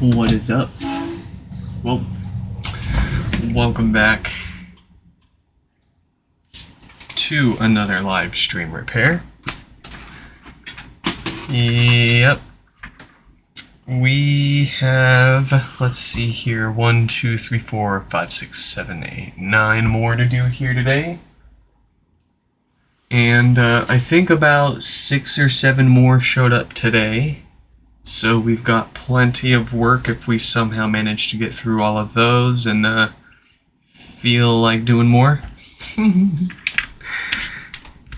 What is up? Well, welcome back to another live stream repair. Yep. We have, let's see here, 1, 2, 3, 4, 5, 6, 7, 8, 9 more to do here today. And I think about 6 or 7 more showed up today. So we've got plenty of work if we somehow manage to get through all of those and feel like doing more.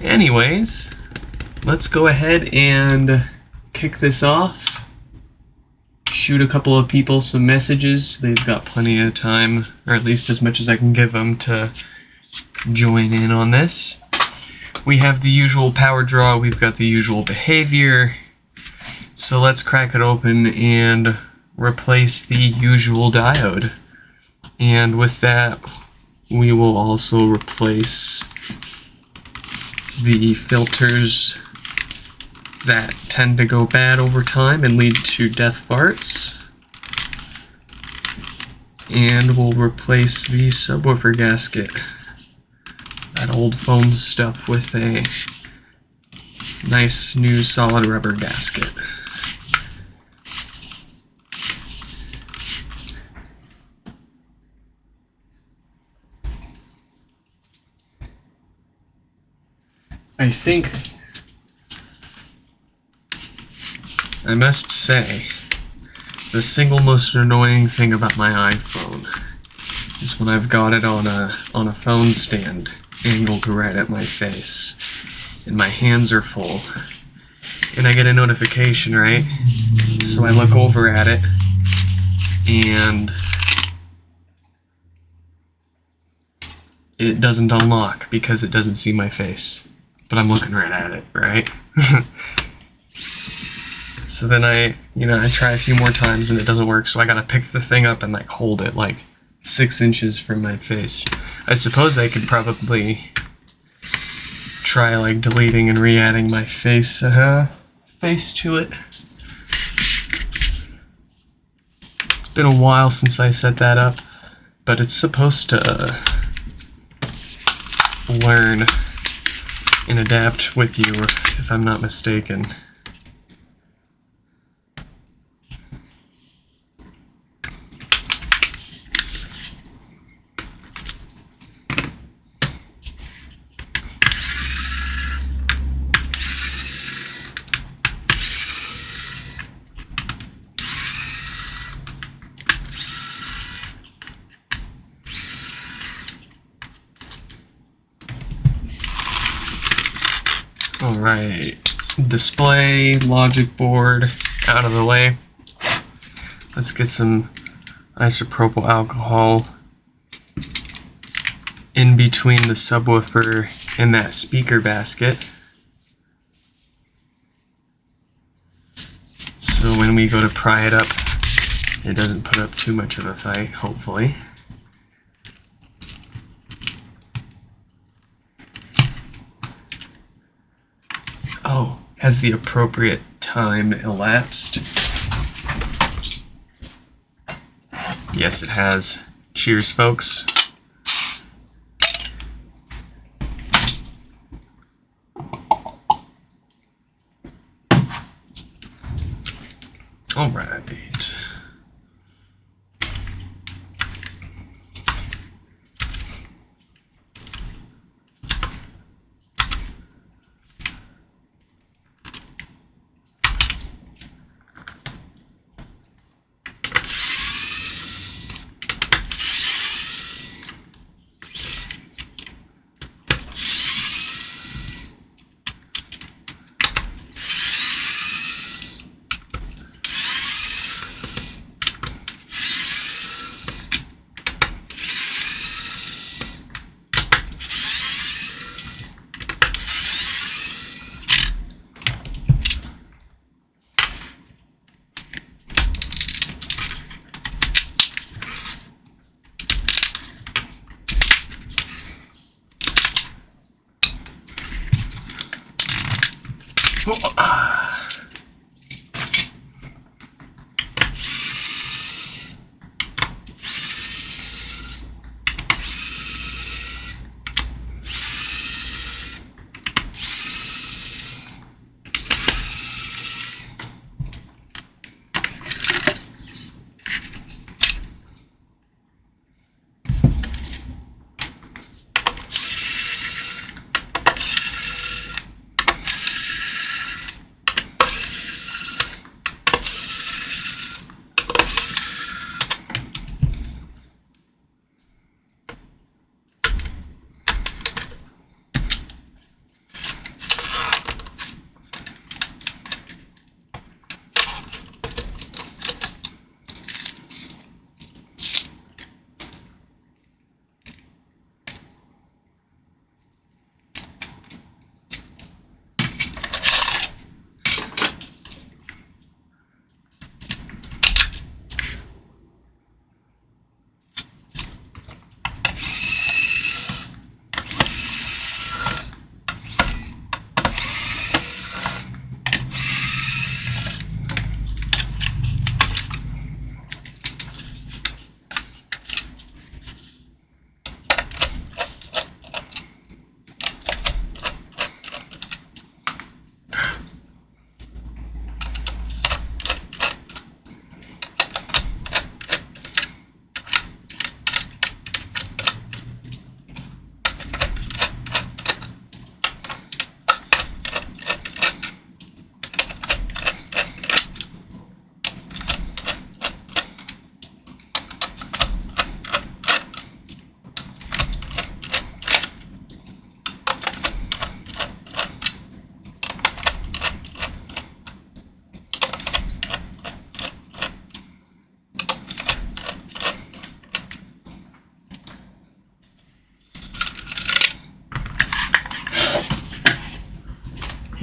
Anyways, let's go ahead and kick this off. Shoot a couple of people some messages. They've got plenty of time, or at least as much as I can give them, to join in on this. We have the usual power draw, we've got the usual behavior. So let's crack it open and replace the usual diode. And with that, we will also replace the filters that tend to go bad over time and lead to death farts. And we'll replace the subwoofer gasket, that old foam stuff, with a nice new solid rubber gasket. I think I must say the single most annoying thing about my iPhone is when I've got it on a phone stand angled right at my face and my hands are full and I get a notification, right? So I look over at it and it doesn't unlock because it doesn't see my face. But I'm looking right at it, right? So then I try a few more times and it doesn't work, so I gotta pick the thing up and like hold it like 6 inches from my face. I suppose I could probably try like deleting and re-adding my face to it. It's been a while since I set that up, but it's supposed to learn and adapt with you, if I'm not mistaken. Alright, display, logic board out of the way. Let's get some isopropyl alcohol in between the subwoofer and that speaker basket. So when we go to pry it up, it doesn't put up too much of a fight, hopefully. Oh, has the appropriate time elapsed? Yes, it has. Cheers, folks. All right.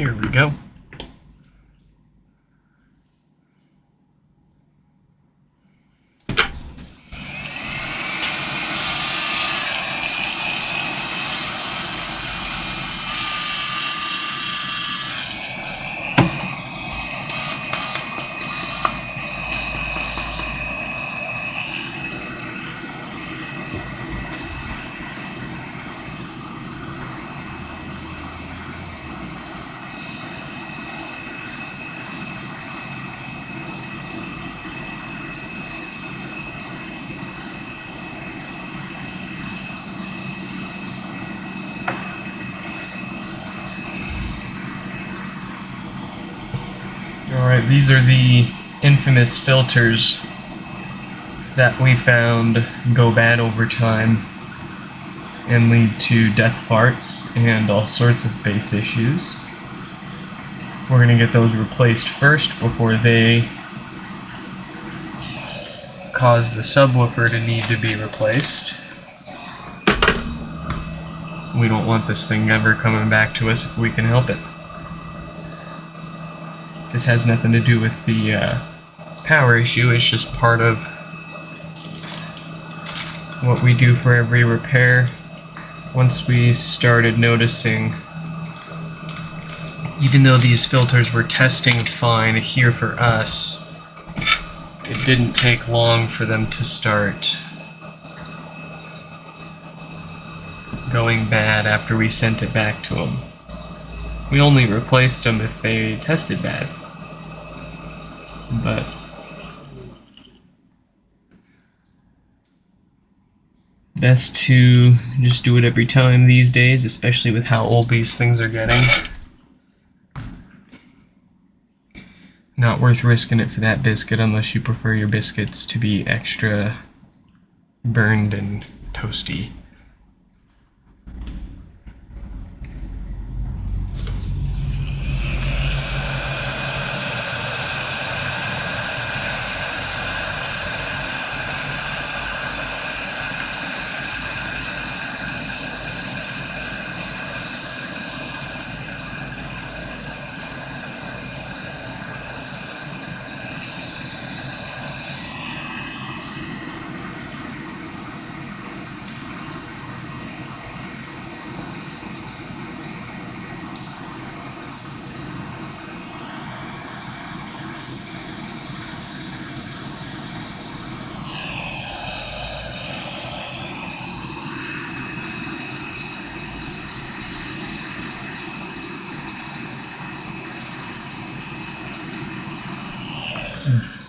Here we go. Alright, these are the infamous filters that we found go bad over time and lead to death farts and all sorts of base issues. We're going to get those replaced first before they cause the subwoofer to need to be replaced. We don't want this thing ever coming back to us if we can help it. This has nothing to do with the power issue, it's just part of what we do for every repair. Once we started noticing, even though these filters were testing fine here for us, it didn't take long for them to start going bad after we sent it back to them. We only replaced them if they tested bad. But best to just do it every time these days, especially with how old these things are getting. Not worth risking it for that biscuit unless you prefer your biscuits to be extra burned and toasty.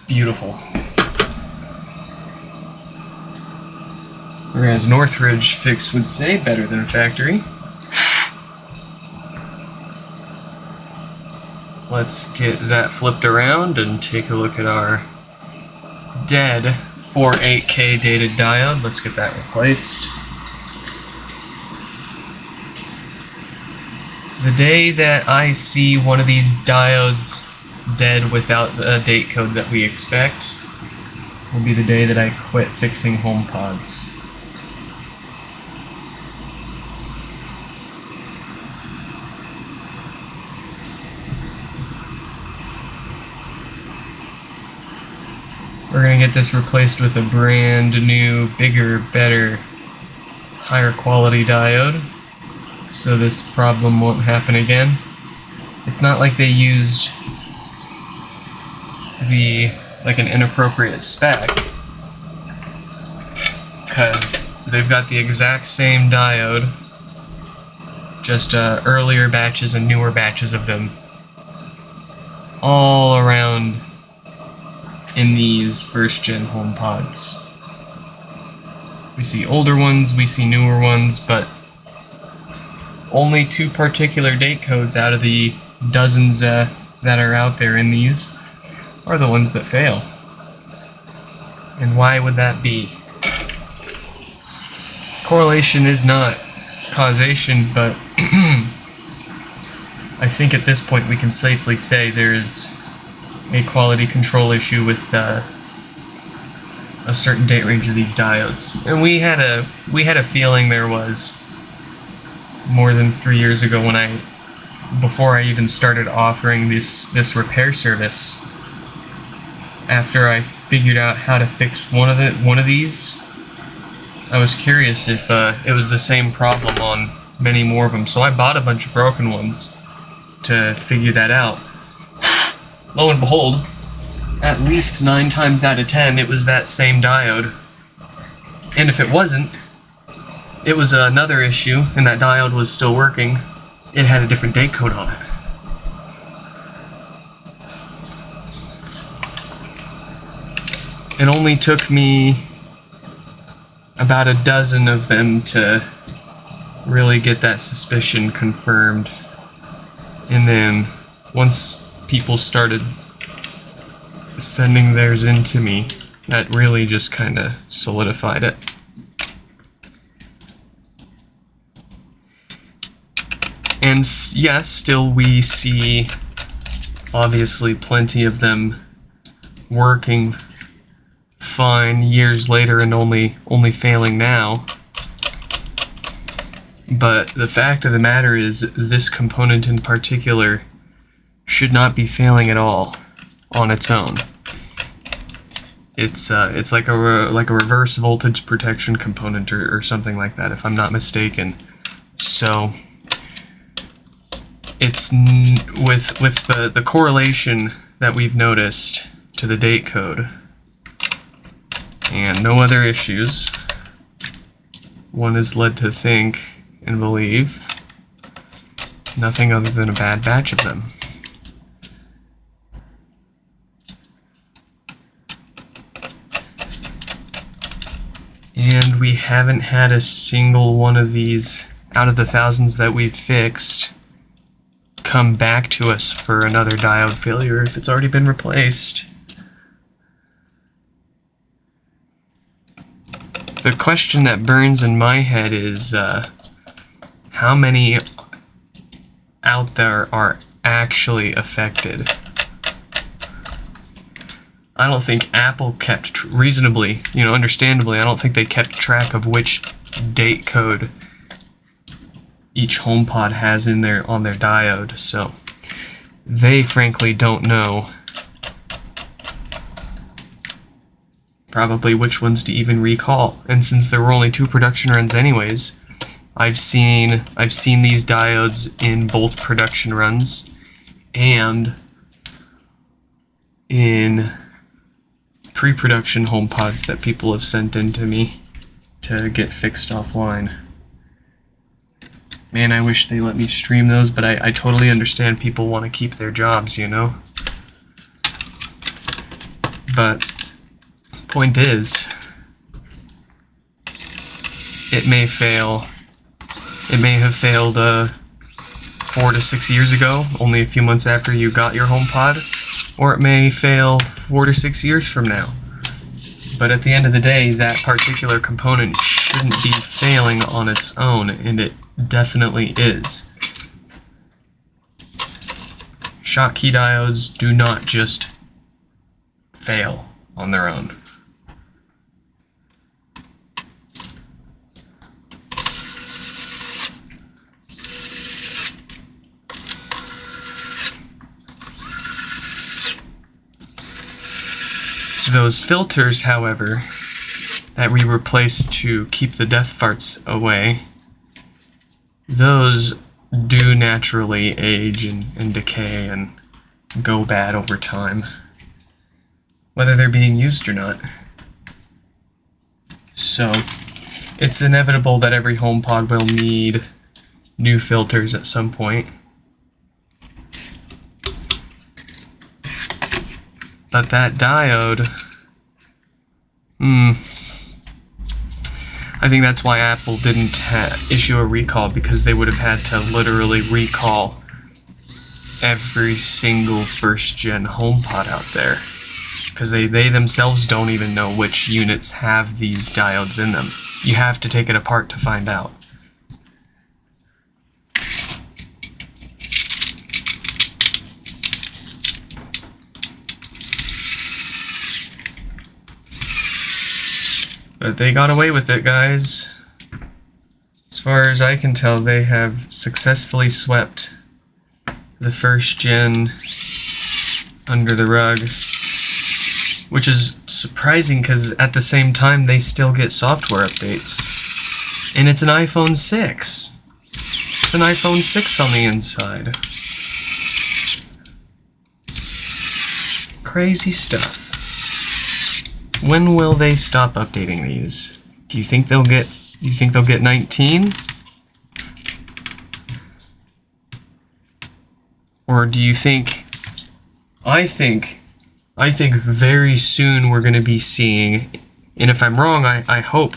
Beautiful. Or as Northridge Fix would say, better than factory. Let's get that flipped around and take a look at our dead 48K dated diode. Let's get that replaced. The day that I see one of these diodes dead without the date code that we expect will be the day that I quit fixing HomePods. We're going to get this replaced with a brand new, bigger, better, higher quality diode, so this problem won't happen again. It's not like they used an inappropriate spec, because they've got the exact same diode, just earlier batches and newer batches of them all around in these first-gen HomePods. We see older ones, we see newer ones, but only two particular date codes out of the dozens that are out there in these are the ones that fail. And why would that be? Correlation is not causation, but I think at this point we can safely say there is a quality control issue with a certain date range of these diodes. And we had a feeling there was more than 3 years ago when I before I even started offering this repair service. After I figured out how to fix one of these, I was curious if it was the same problem on many more of them. So I bought a bunch of broken ones to figure that out. Lo and behold, at least 9 times out of 10, it was that same diode. And if it wasn't, it was another issue, and that diode was still working. It had a different date code on it. It only took me about a dozen of them to really get that suspicion confirmed. And then once people started sending theirs in to me, that really just kind of solidified it. And yes, still we see obviously plenty of them working fine years later and only failing now. But the fact of the matter is, this component in particular should not be failing at all on its own. It's like a reverse voltage protection component or something like that, if I'm not mistaken. So it's with the correlation that we've noticed to the date code and no other issues, one is led to think and believe nothing other than a bad batch of them. And we haven't had a single one of these out of the thousands that we've fixed come back to us for another diode failure if it's already been replaced. The question that burns in my head is how many out there are actually affected? I don't think Apple kept reasonably, understandably, I don't think they kept track of which date code each HomePod has on their diode, so they frankly don't know probably which ones to even recall. And since there were only 2 production runs anyways, I've seen these diodes in both production runs and in pre-production HomePods that people have sent in to me to get fixed offline. Man, I wish they let me stream those, but I totally understand people want to keep their jobs, But point is, it may fail. It may have failed 4 to 6 years ago, only a few months after you got your HomePod, or it may fail 4 to 6 years from now. But at the end of the day, that particular component shouldn't be failing on its own, and it definitely is. Schottky diodes do not just fail on their own. Those filters, however, that we replaced to keep the death farts away, those do naturally age and decay and go bad over time, whether they're being used or not. So it's inevitable that every HomePod will need new filters at some point. But that diode, I think that's why Apple didn't issue a recall, because they would have had to literally recall every single first-gen HomePod out there. Because they themselves don't even know which units have these diodes in them. You have to take it apart to find out. But they got away with it, guys. As far as I can tell, they have successfully swept the first gen under the rug, which is surprising because at the same time they still get software updates. And it's an iPhone 6. It's an iPhone 6 on the inside. Crazy stuff. When will they stop updating these? Do you think they'll get 19? Or do you think I think very soon we're going to be seeing, and if I'm wrong, I hope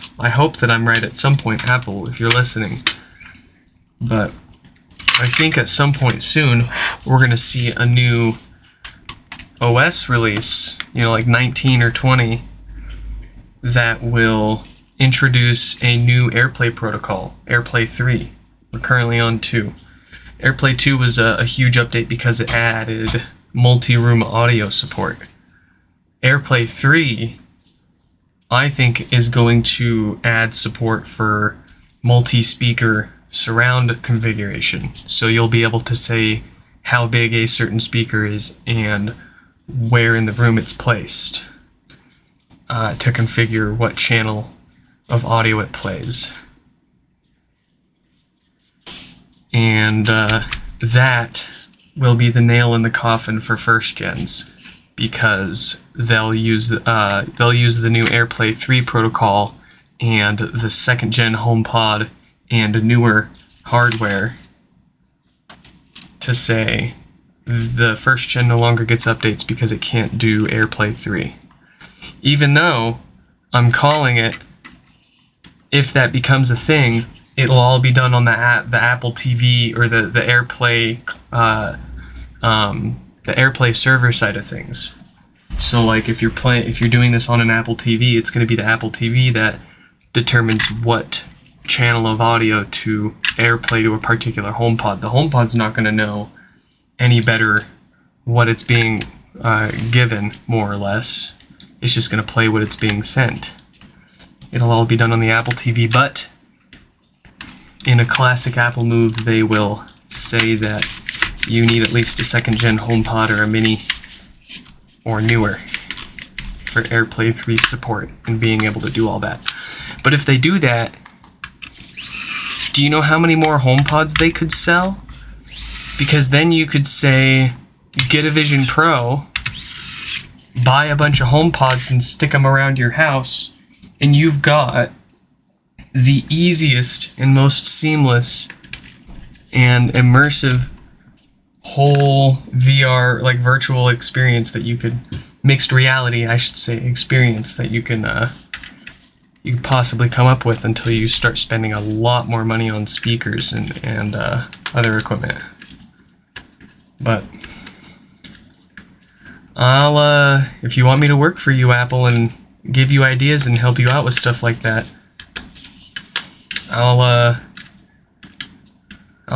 that I'm right at some point, Apple, if you're listening. But I think at some point soon we're going to see a new OS release, like 19 or 20, that will introduce a new AirPlay protocol, AirPlay 3. We're currently on 2. AirPlay 2 was a huge update because it added multi-room audio support. AirPlay 3, I think, is going to add support for multi-speaker surround configuration. So you'll be able to say how big a certain speaker is and where in the room it's placed to configure what channel of audio it plays. And that will be the nail in the coffin for first gens, because they'll use the new AirPlay 3 protocol and the second gen HomePod and newer hardware to say the first gen no longer gets updates because it can't do AirPlay 3. Even though I'm calling it, if that becomes a thing, it'll all be done on the Apple TV or the AirPlay the AirPlay server side of things. So like if you're doing this on an Apple TV, it's going to be the Apple TV that determines what channel of audio to AirPlay to a particular HomePod. The HomePod's not going to know any better what it's being given, more or less. It's just going to play what it's being sent. It'll all be done on the Apple TV, but in a classic Apple move, they will say that you need at least a second gen HomePod or a mini or newer for AirPlay 3 support and being able to do all that. But if they do that, do you know how many more HomePods they could sell? Because then you could say, get a Vision Pro, buy a bunch of HomePods and stick them around your house, and you've got the easiest and most seamless and immersive whole VR, like virtual experience that you could, mixed reality, I should say, experience that you can possibly come up with until you start spending a lot more money on speakers and other equipment. But if you want me to work for you, Apple, and give you ideas and help you out with stuff like that, I'll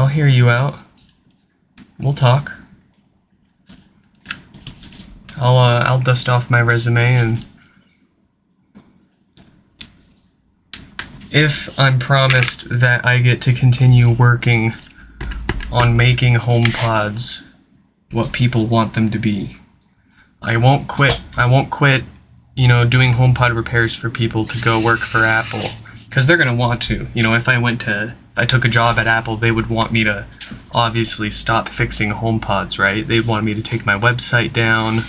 hear you out. We'll talk. I'll dust off my resume, and if I'm promised that I get to continue working on making HomePods what people want them to be, I won't quit. I won't quit, doing HomePod repairs for people to go work for Apple, because they're gonna want to. If I took a job at Apple, they would want me to obviously stop fixing HomePods, right? They'd want me to take my website down.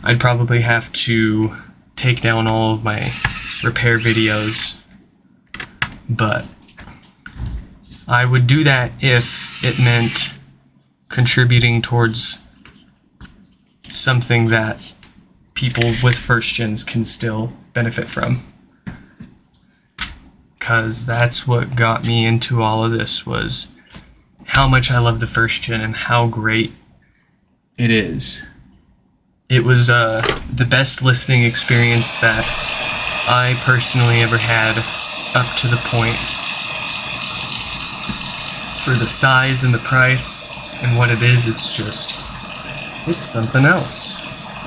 I'd probably have to take down all of my repair videos, but I would do that if it meant contributing towards something that people with first gens can still benefit from. Because that's what got me into all of this, was how much I love the first gen and how great it is. It was the best listening experience that I personally ever had up to the point. For the size and the price and what it is, it's something else.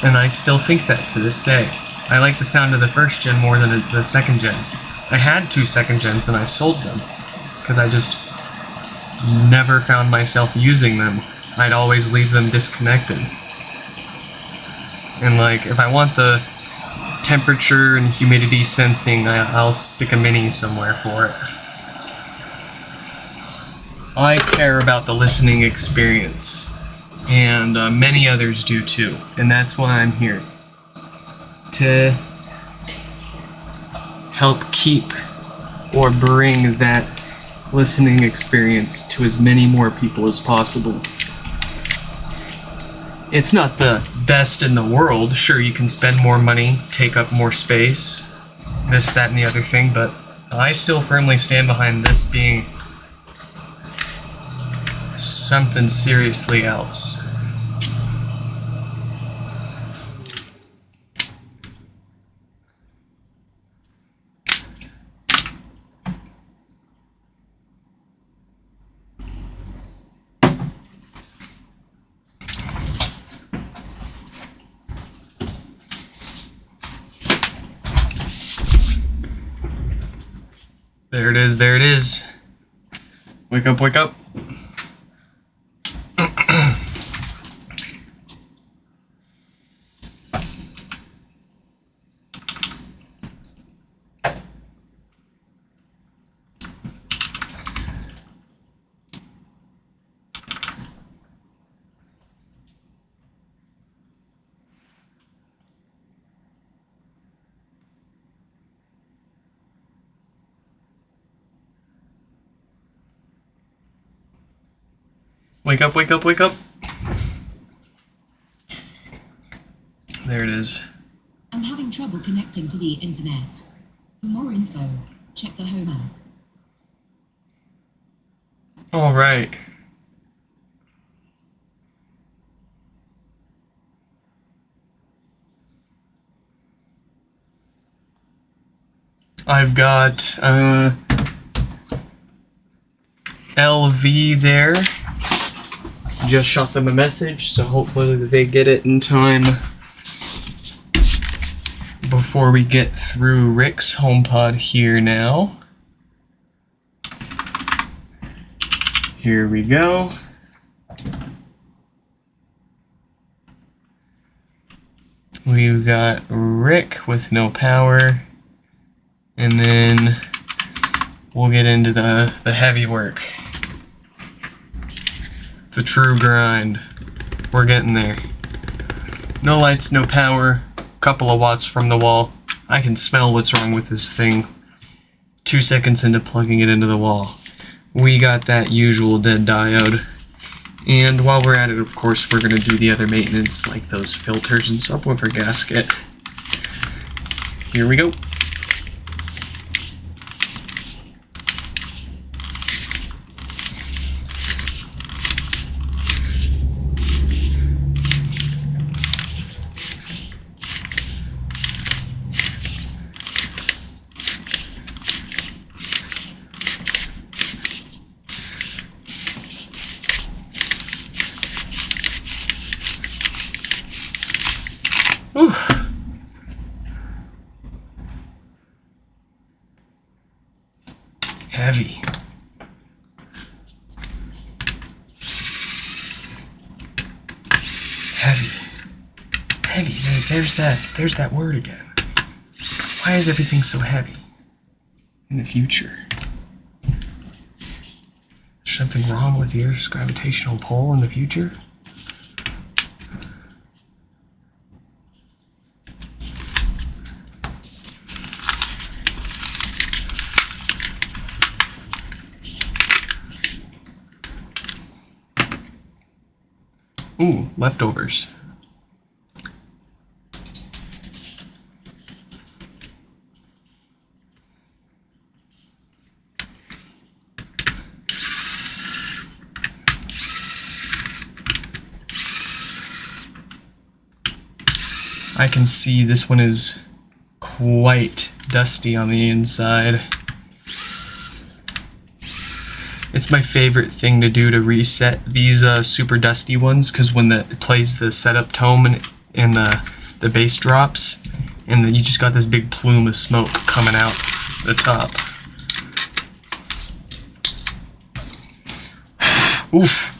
And I still think that to this day. I like the sound of the first gen more than the second gens. I had 2 second gens and I sold them because I just never found myself using them I'd always leave them disconnected. And like, if I want the temperature and humidity sensing, I'll stick a mini somewhere for it. I care about the listening experience, and many others do too, and that's why I'm here. To help keep or bring that listening experience to as many more people as possible. It's not the best in the world. Sure, you can spend more money, take up more space, this, that, and the other thing, but I still firmly stand behind this being something seriously else. There it is, there it is. Wake up, wake up. Wake up, wake up, wake up. There it is. I'm having trouble connecting to the internet. For more info, check the Home app. All right. I've got LV there. Just shot them a message, so hopefully they get it in time before we get through Rick's HomePod here now. Here we go. We've got Rick with no power, and then we'll get into the heavy work. The true grind. We're getting there. No lights, no power, couple of watts from the wall. I can smell what's wrong with this thing 2 seconds into plugging it into the wall. We got that usual dead diode. And while we're at it, of course, we're going to do the other maintenance, like those filters and subwoofer gasket. Here we go. Whew. Heavy. Heavy. There's that word again. Why is everything so heavy in the future? Is something wrong with the Earth's gravitational pull in the future? Ooh, leftovers. I can see this one is quite dusty on the inside. It's my favorite thing to do to reset these super dusty ones, because when it plays the setup tone and the bass drops, and then you just got this big plume of smoke coming out the top. Oof.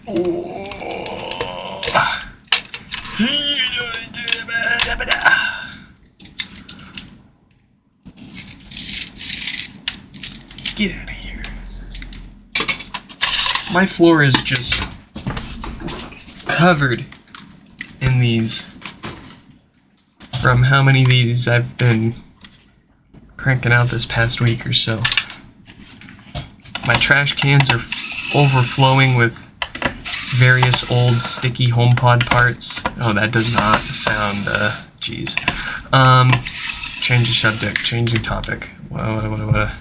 Get out of here. My floor is just covered in these from how many of these I've been cranking out this past week or so. My trash cans are overflowing with various old sticky HomePod parts. Oh, that does not sound, jeez. Change the subject, change the topic. What.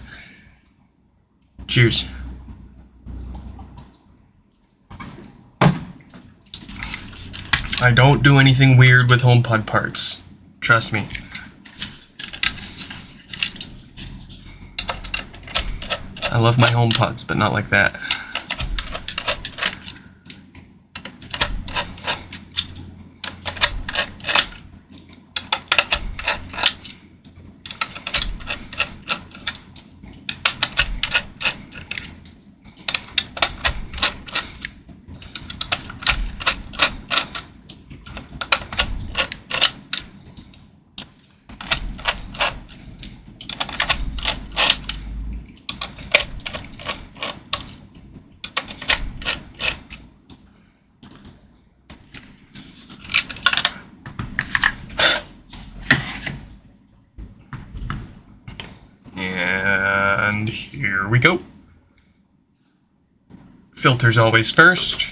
Cheers. I don't do anything weird with HomePod parts. Trust me. I love my HomePods, but not like that. And here we go. Filters always first.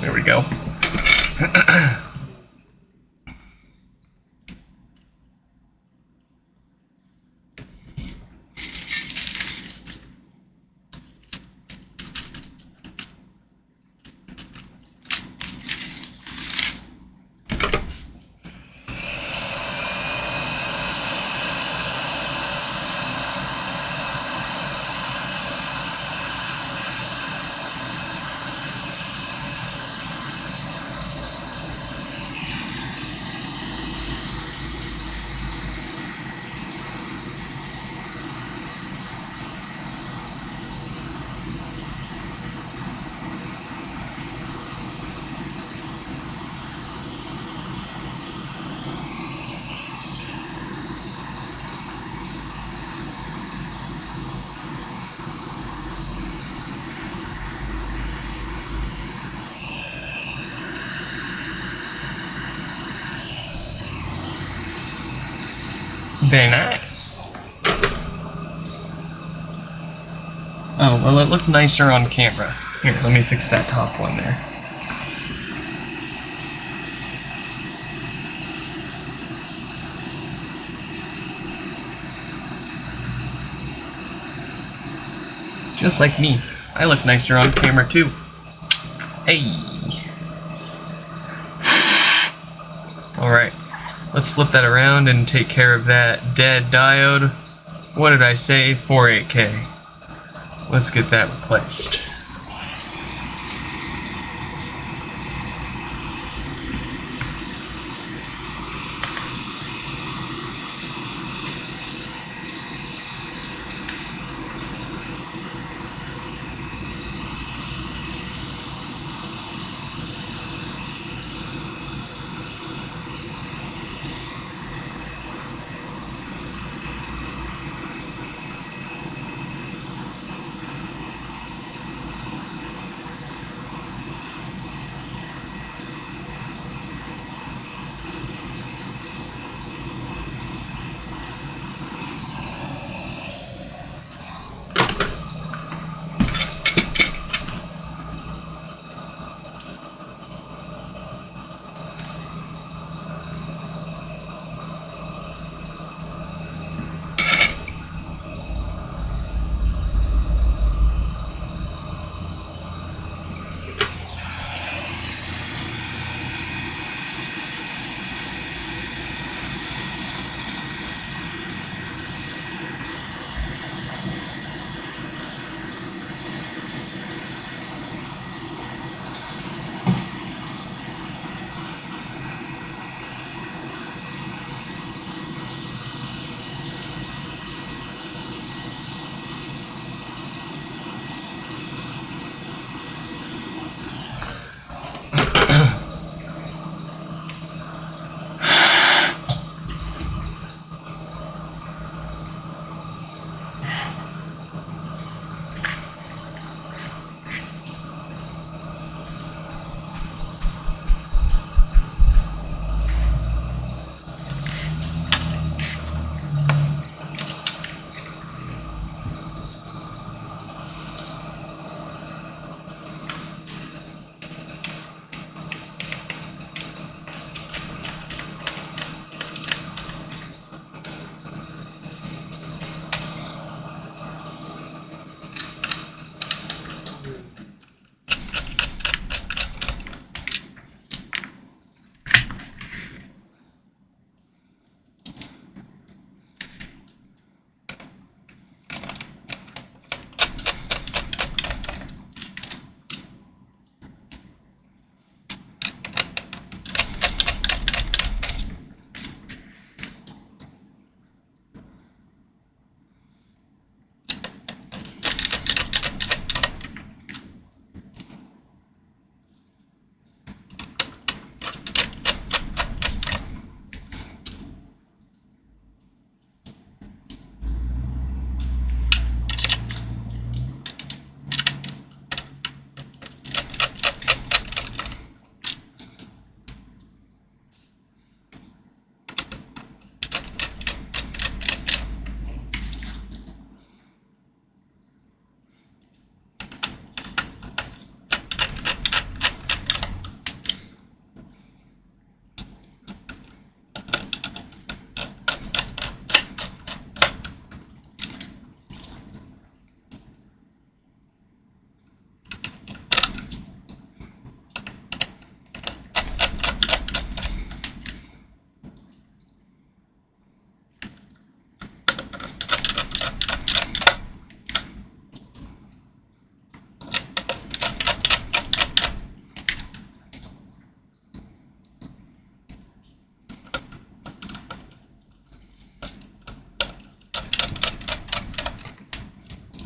There we go. Very nice. Oh, well, it looked nicer on camera. Here, let me fix that top one there. Just like me. I look nicer on camera, too. Hey! Alright. Let's flip that around and take care of that dead diode. What did I say? 48K. Let's get that replaced.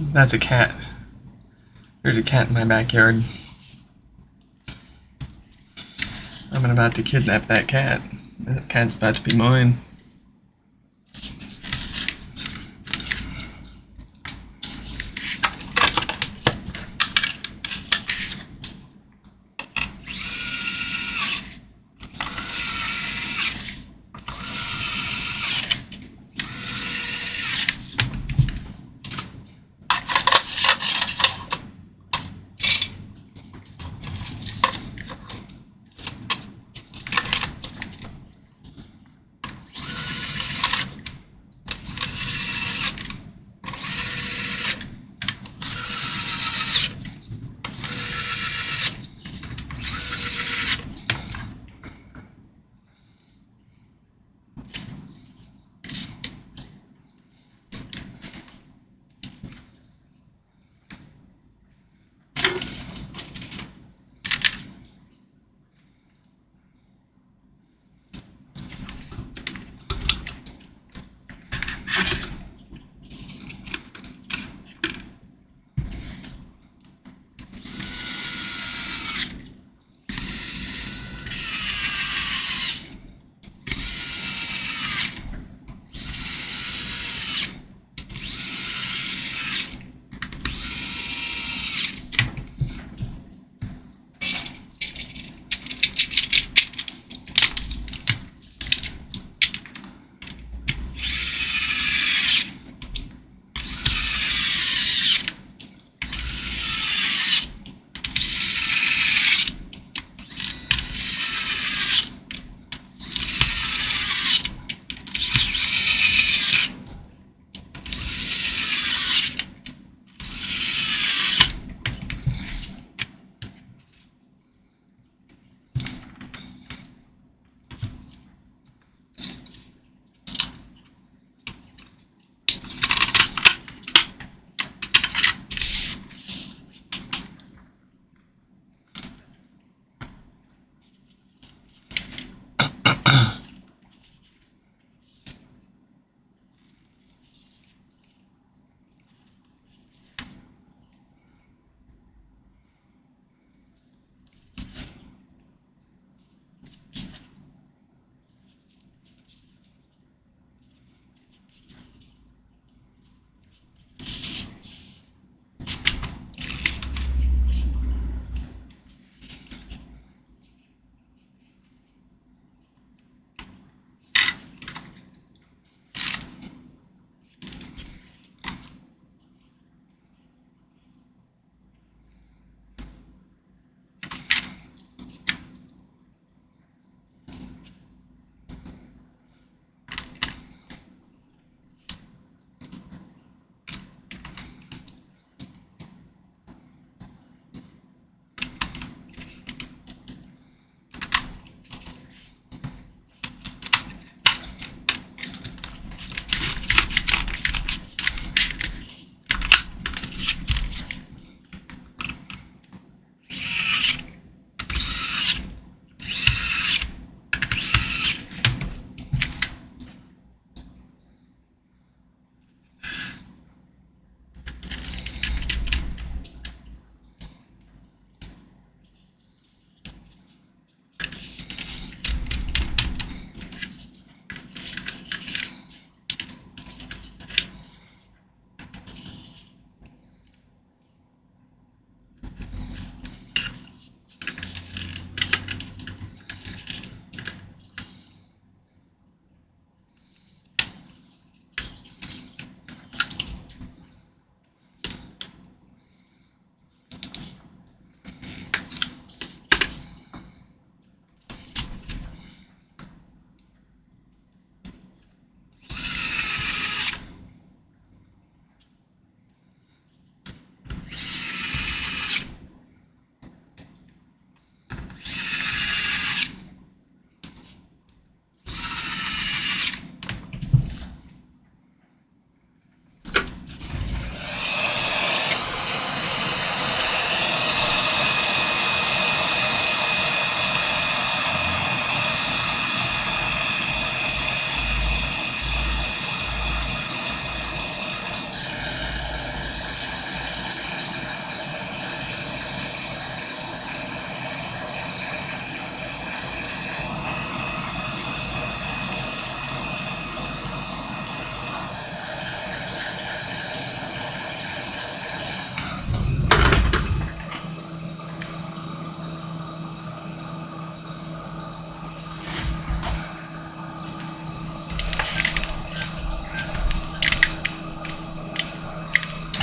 That's a cat. There's a cat in my backyard. I'm about to kidnap that cat. That cat's about to be mine.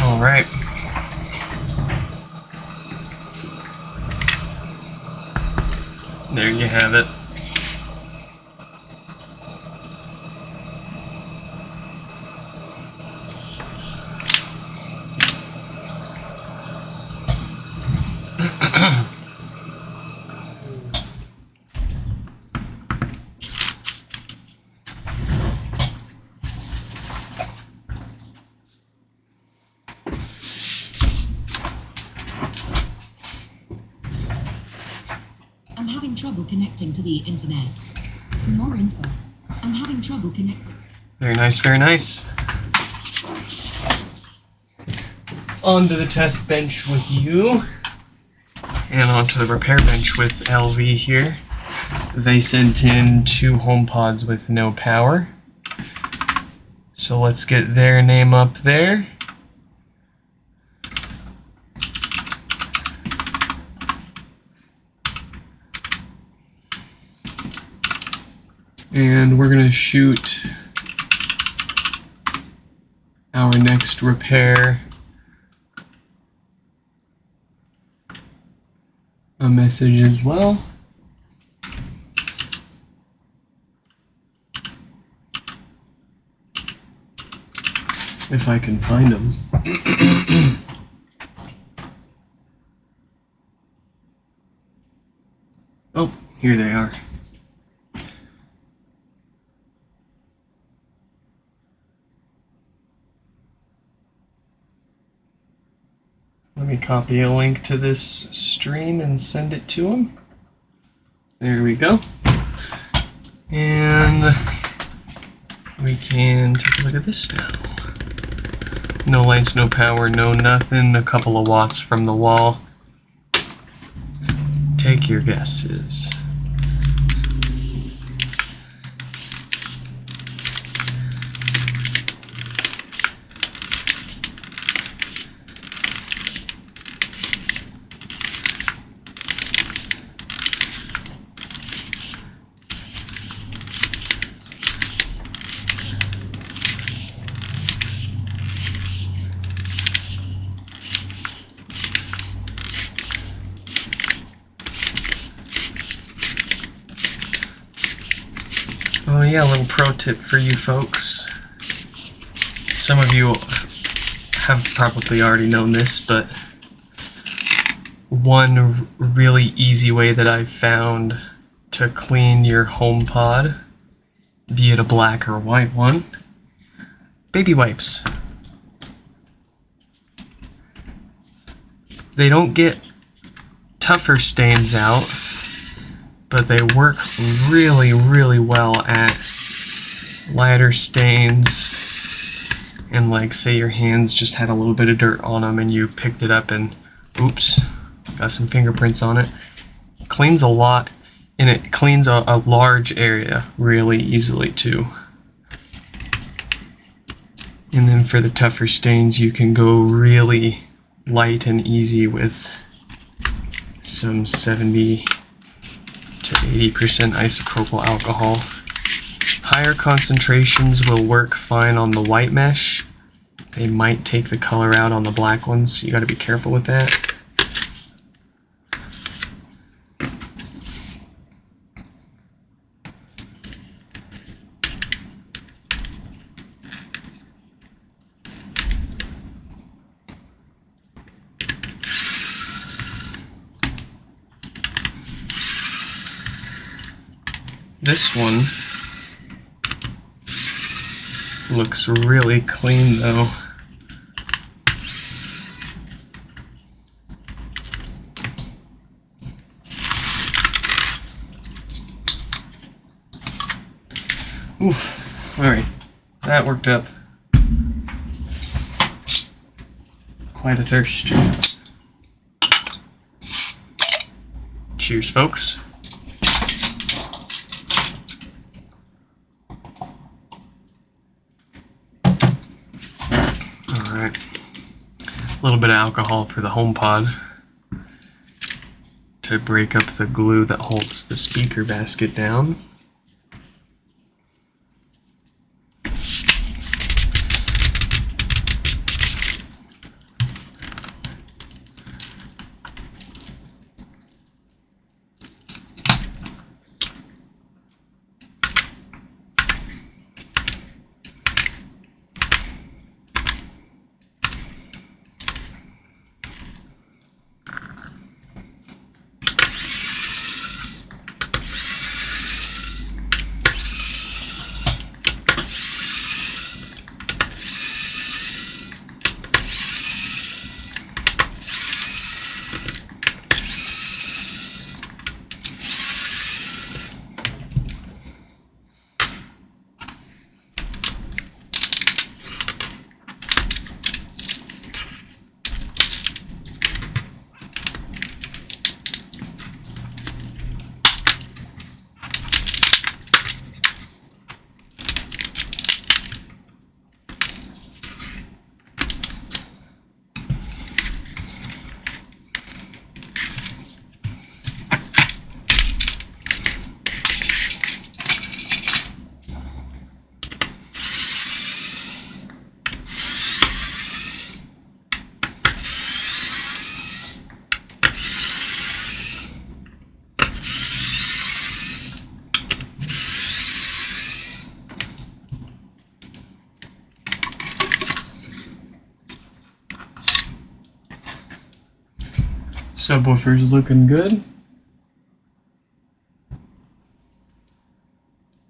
All right. There you have it. I'm having trouble connecting to the internet. For more info, I'm having trouble connecting. Very nice, very nice. Onto the test bench with you. And onto the repair bench with LV here. They sent in 2 HomePods with no power. So let's get their name up there. And we're gonna shoot our next repair a message as well. If I can find them. Oh, here they are. Let me copy a link to this stream and send it to him. There we go. And we can take a look at this now. No lights, no power, no nothing. A couple of watts from the wall. Take your guesses. Oh yeah, a little pro tip for you folks. Some of you have probably already known this, but one really easy way that I've found to clean your HomePod, be it a black or white one, baby wipes. They don't get tougher stains out, but they work really, really well at lighter stains. And like, say your hands just had a little bit of dirt on them and you picked it up and oops, got some fingerprints on it. Cleans a lot, and it cleans a large area really easily too. And then for the tougher stains, you can go really light and easy with some 70 to 80% isopropyl alcohol. Higher concentrations will work fine on the white mesh. They might take the color out on the black ones, so you got to be careful with that. This one looks really clean though. Oof. Alright, that worked up. Quite a thirst. Cheers, folks. Alright. A little bit of alcohol for the HomePod to break up the glue that holds the speaker basket down. Subwoofer's looking good.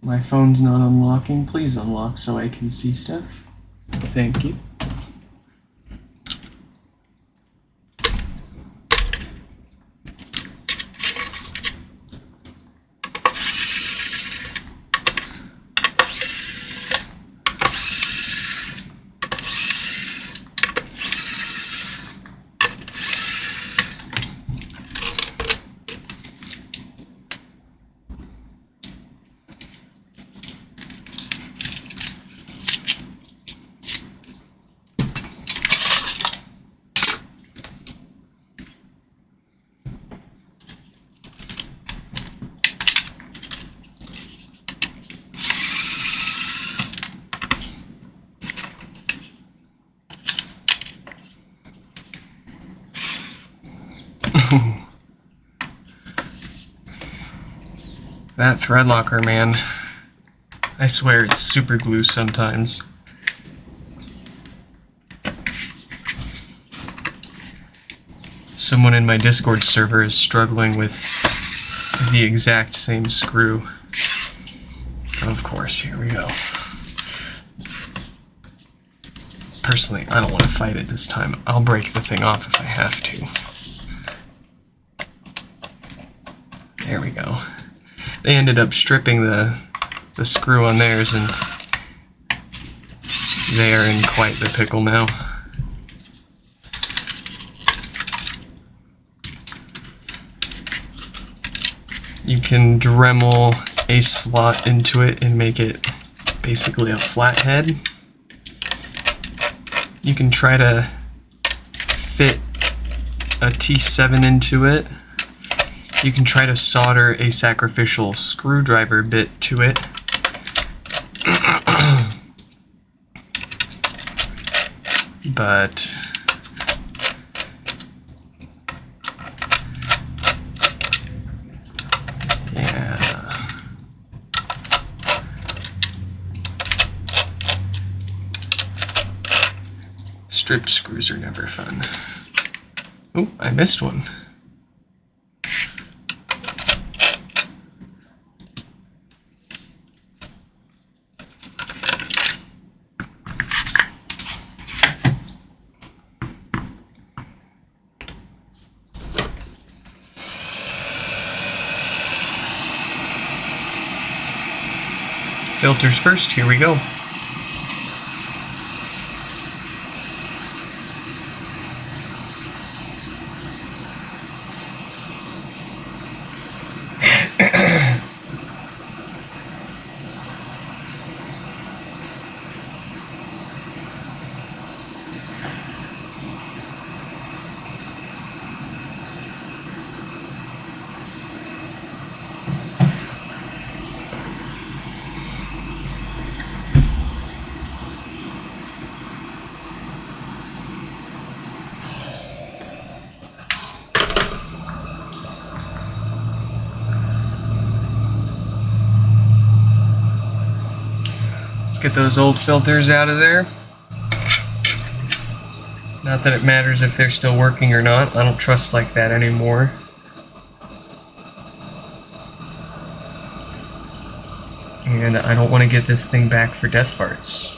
My phone's not unlocking. Please unlock so I can see stuff. Thank you. That thread locker, man. I swear it's super glue sometimes. Someone in my Discord server is struggling with the exact same screw. Of course, here we go. Personally, I don't want to fight it this time. I'll break the thing off if I have to. There we go. They ended up stripping the screw on theirs, and they are in quite the pickle now. You can Dremel a slot into it and make it basically a flathead. You can try to fit a T7 into it. You can try to solder a sacrificial screwdriver bit to it. But yeah. Stripped screws are never fun. Oh, I missed one. Filters first, here we go. Let's get those old filters out of there. Not that it matters if they're still working or not. I don't trust like that anymore. And I don't want to get this thing back for death farts.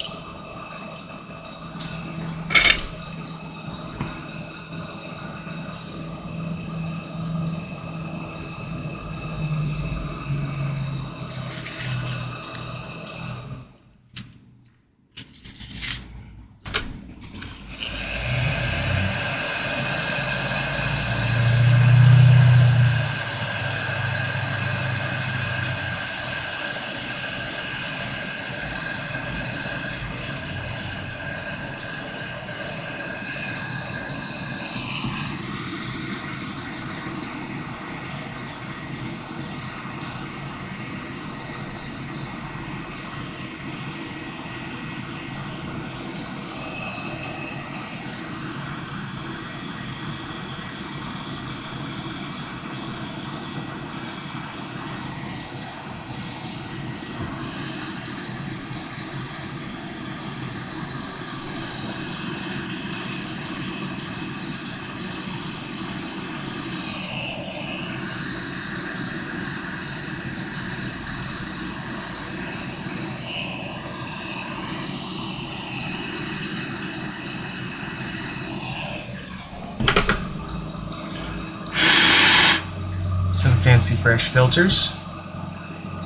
fancy fresh filters,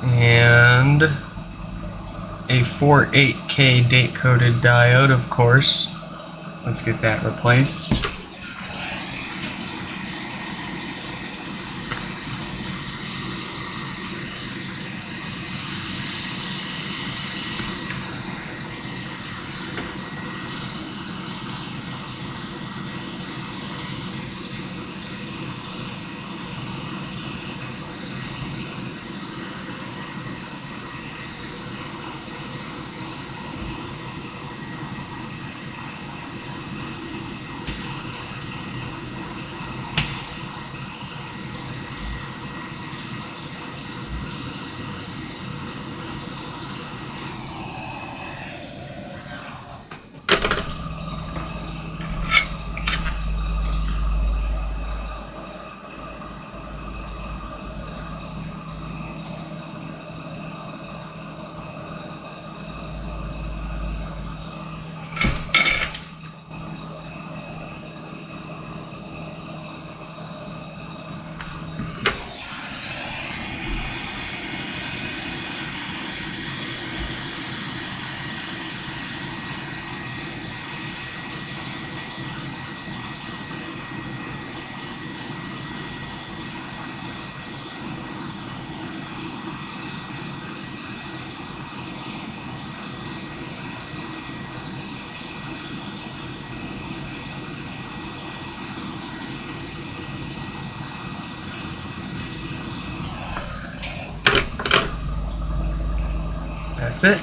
and a 48K date-coded diode, of course. Let's get that replaced. That's it.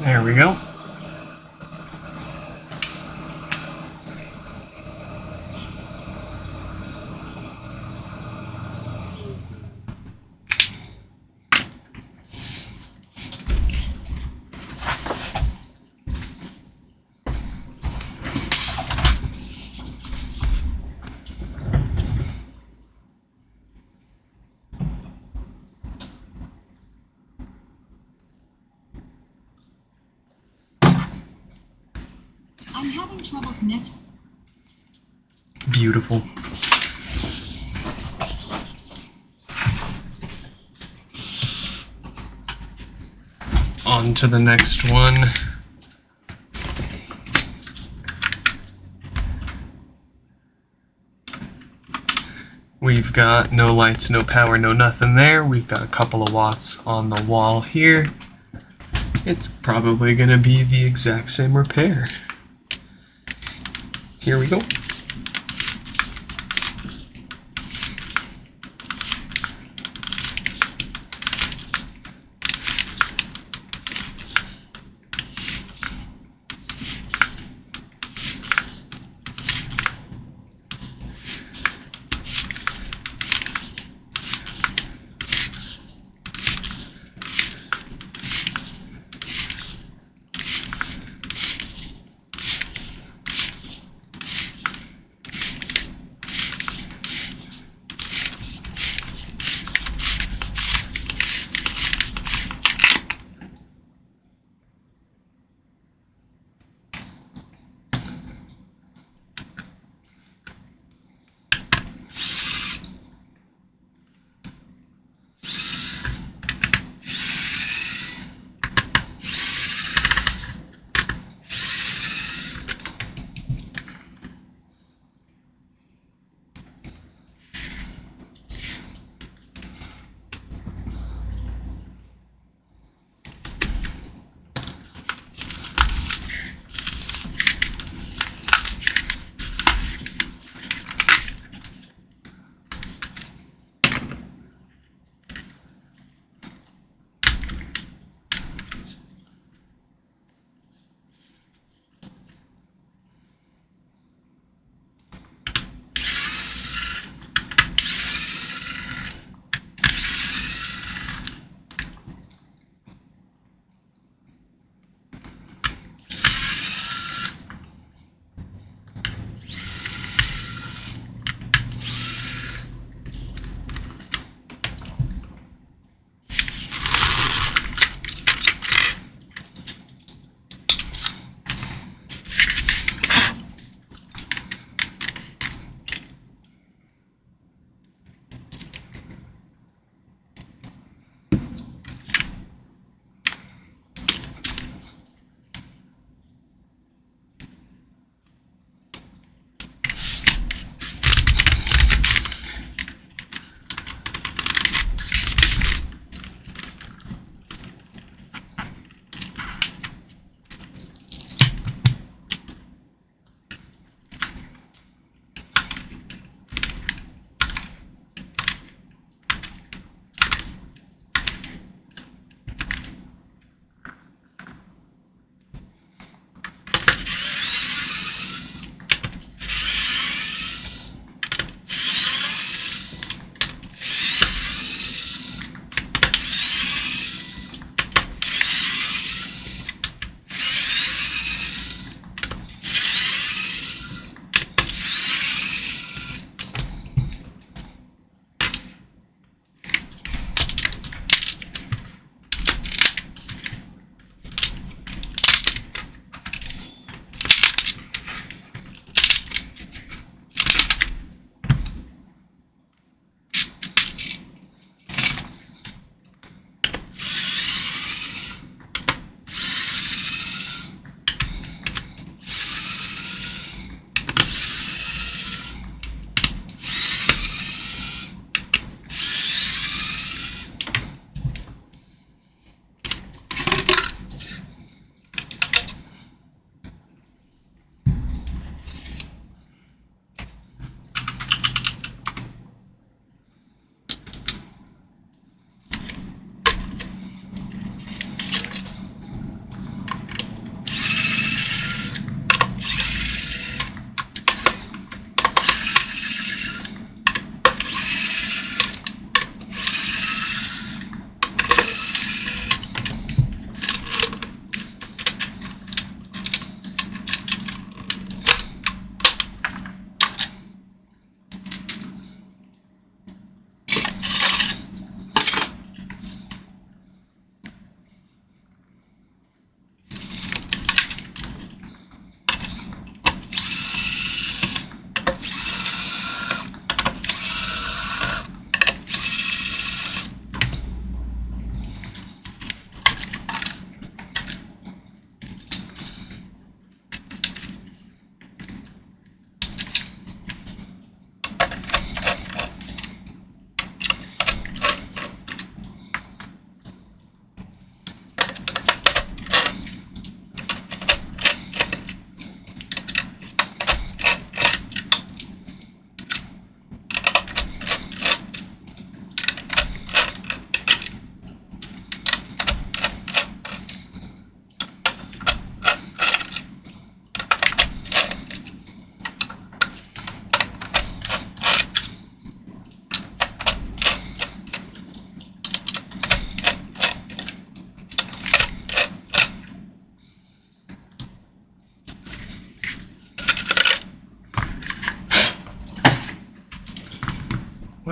There we go. I'm having trouble connecting. Beautiful. On to the next one. We've got no lights, no power, no nothing there. We've got a couple of watts on the wall here. It's probably going to be the exact same repair. Here we go.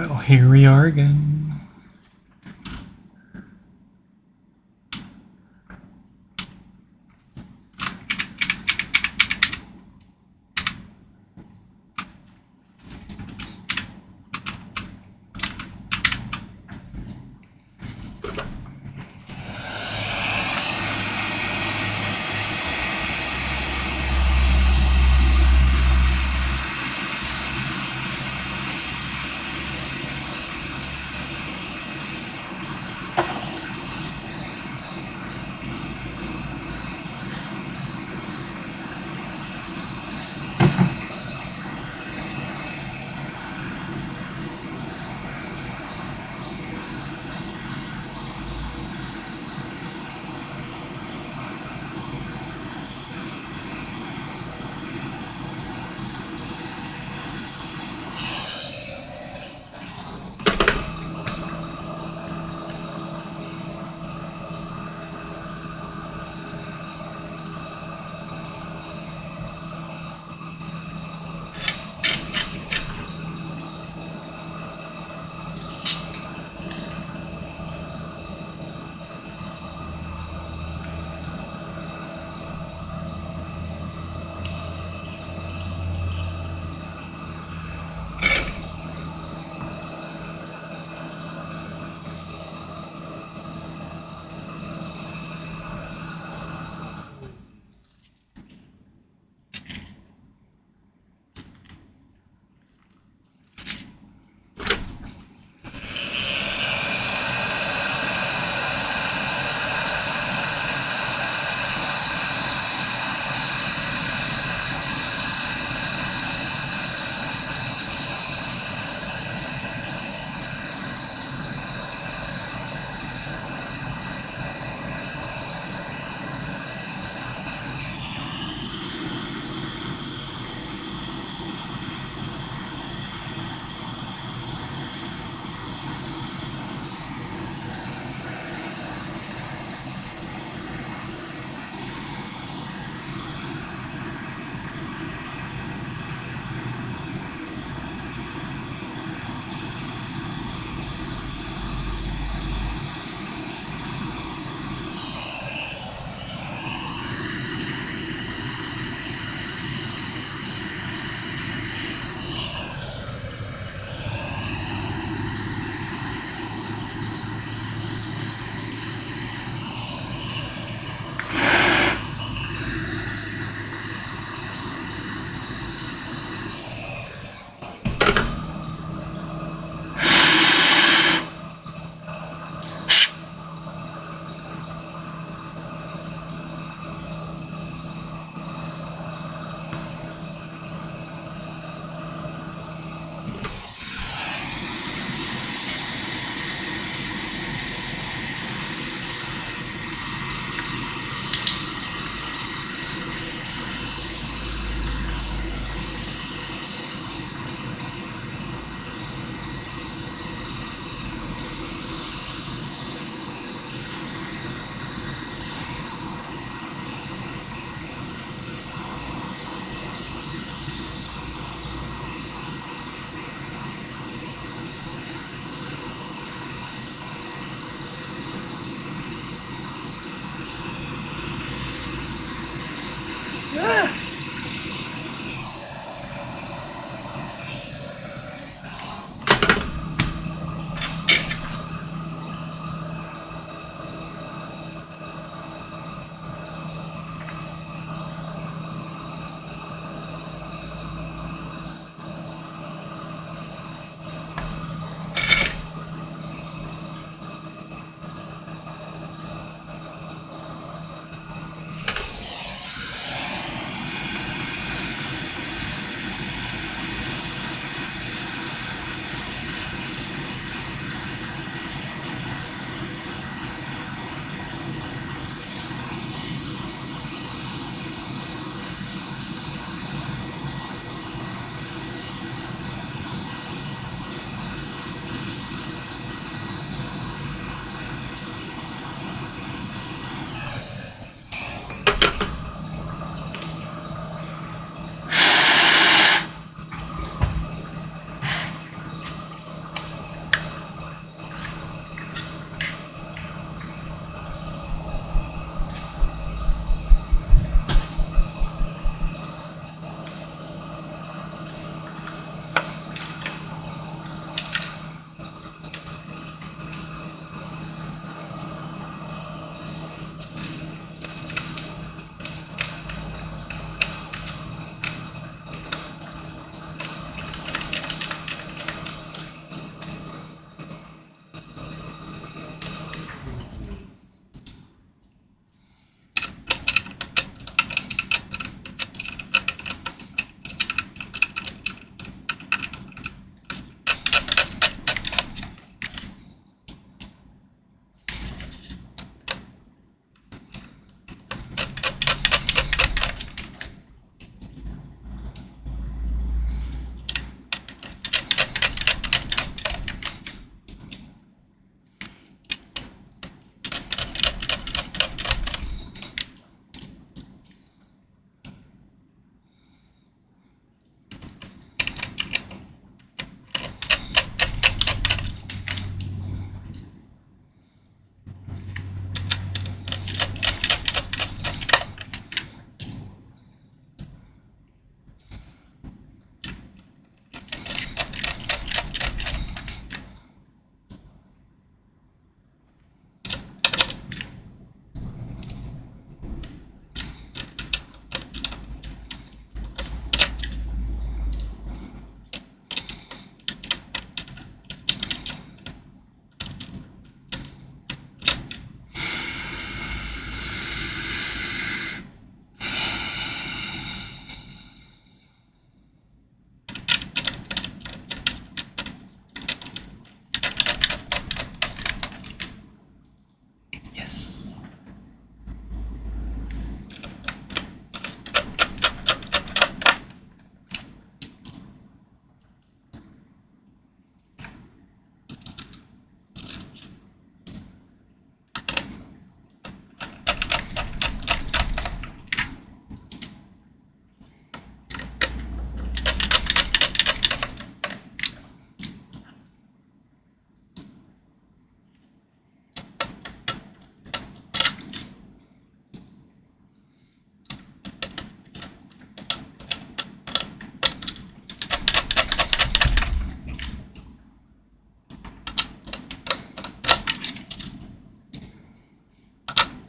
Well, here we are again.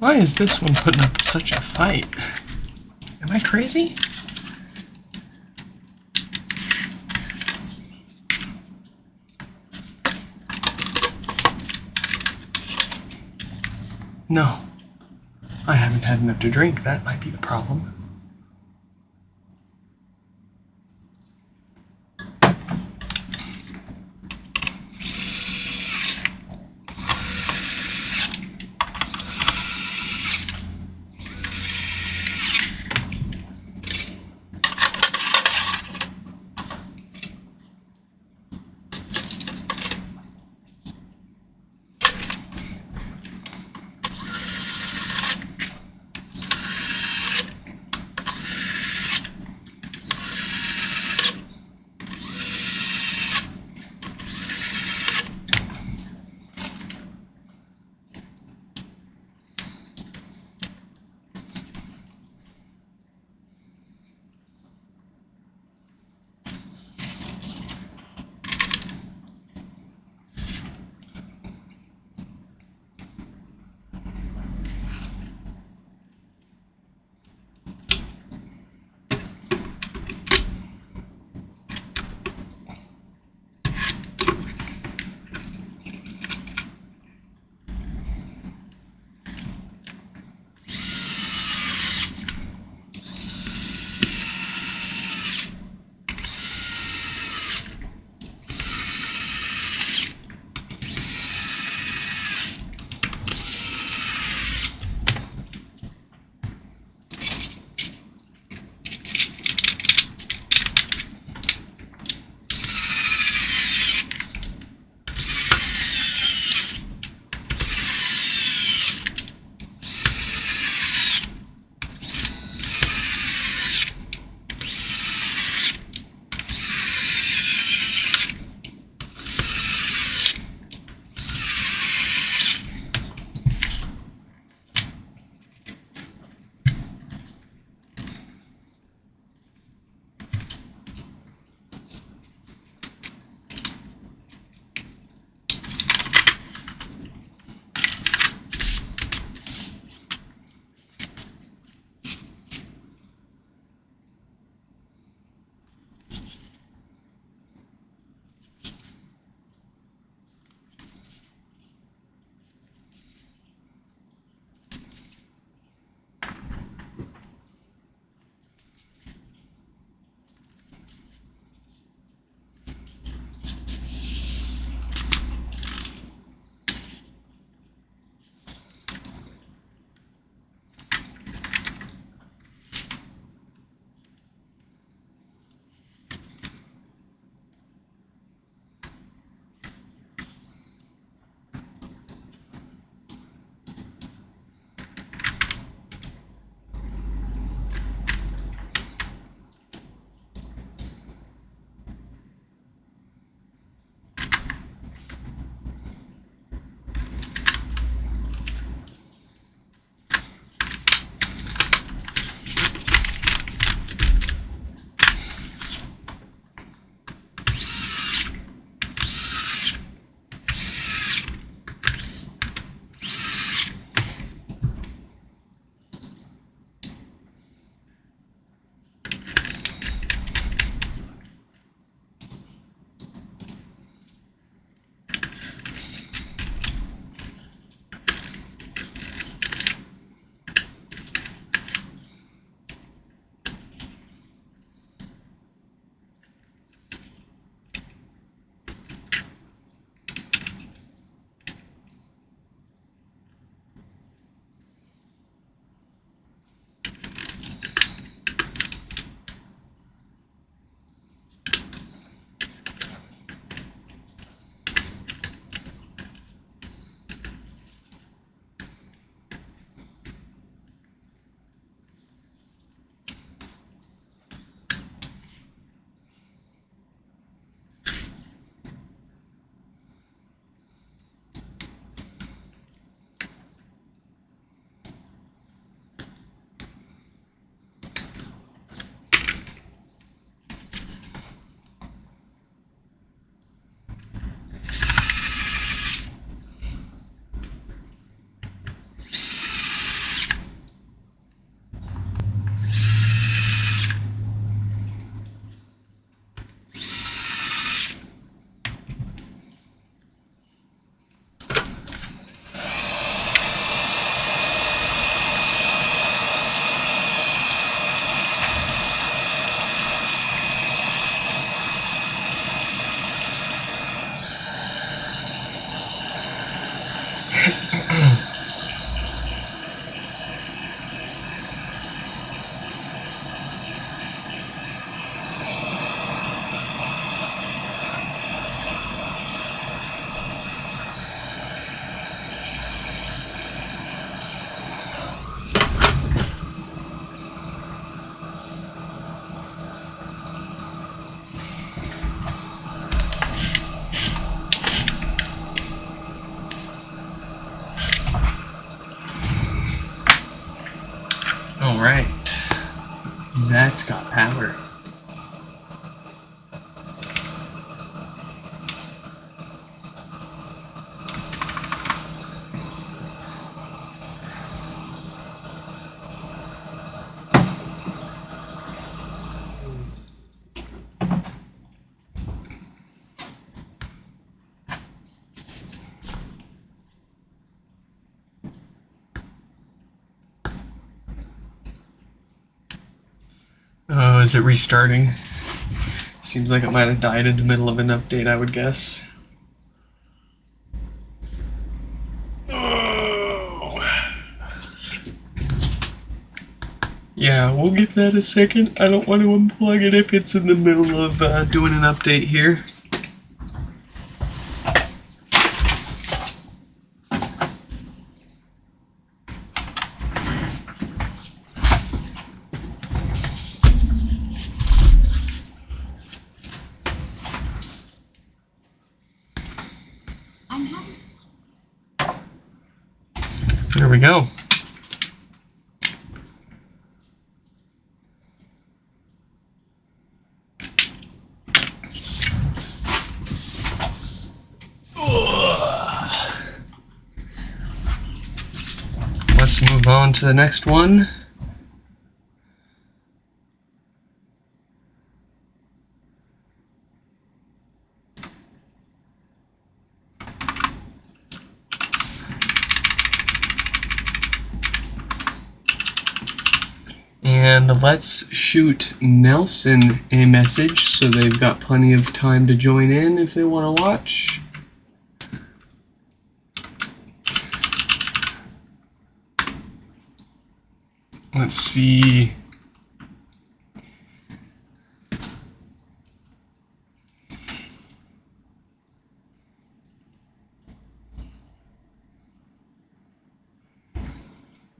Why is this one putting up such a fight? Am I crazy? No. I haven't had enough to drink. That might be the problem. Alright. That's got power. Oh, is it restarting? Seems like it might have died in the middle of an update, I would guess. Oh. Yeah, we'll give that a second. I don't want to unplug it if it's in the middle of doing an update here. There we go. Let's move on to the next one. And let's shoot Nelson a message so they've got plenty of time to join in if they want to watch. Let's see.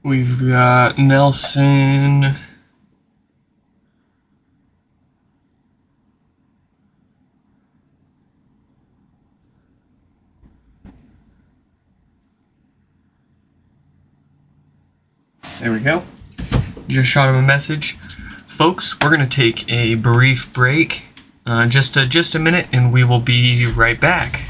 We've got Nelson. There we go. Just shot him a message. Folks, we're going to take a brief break. Just a minute, and we will be right back.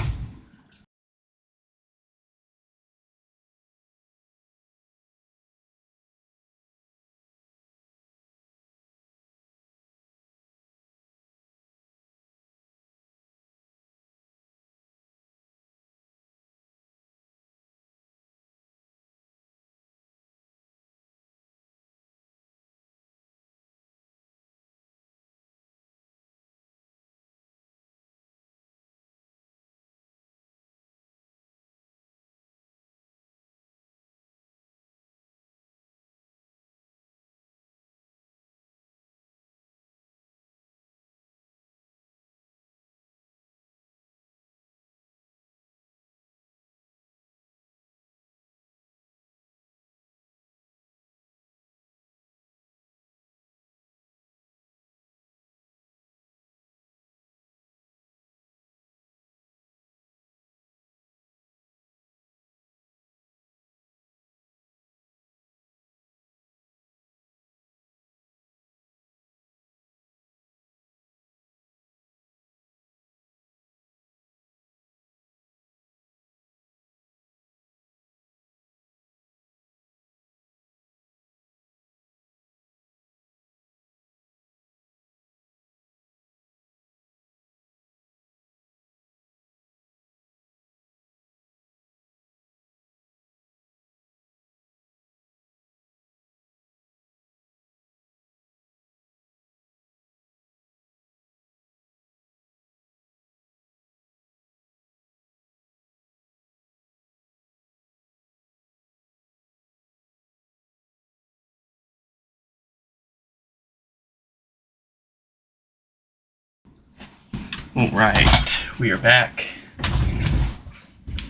Alright, we are back.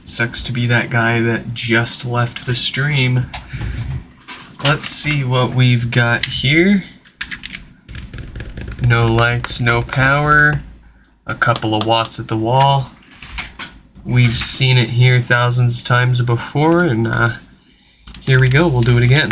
Sucks to be that guy that just left the stream. Let's see what we've got here. No lights, no power. A couple of watts at the wall. We've seen it here thousands of times before, and here we go, we'll do it again.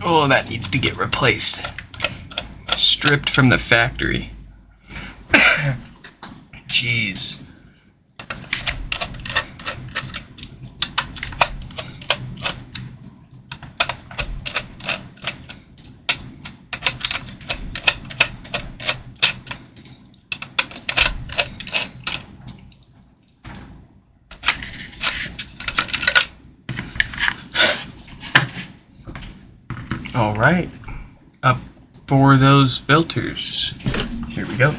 Oh, that needs to get replaced. Stripped from the factory. Jeez. All right, up for those filters. Here we go.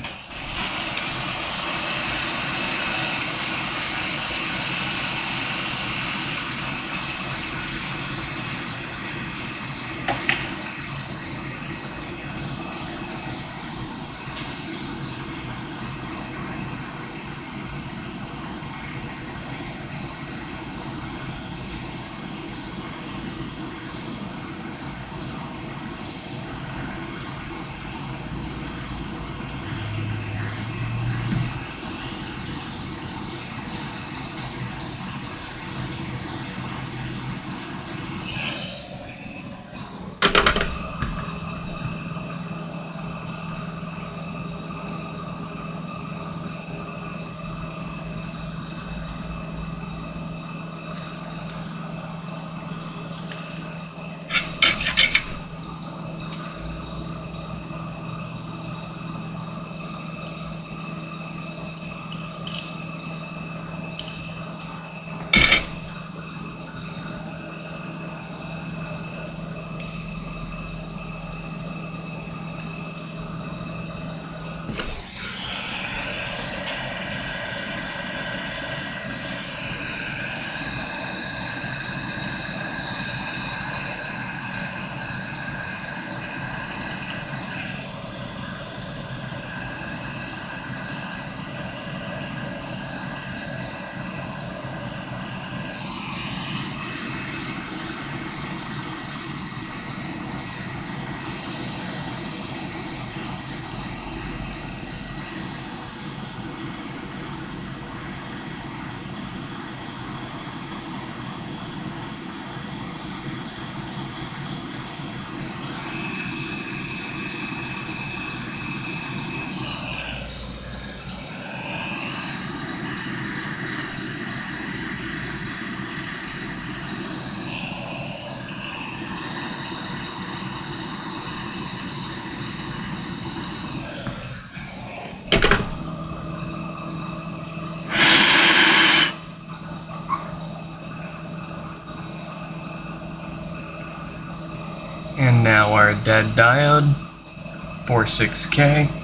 And now our dead diode, 46K.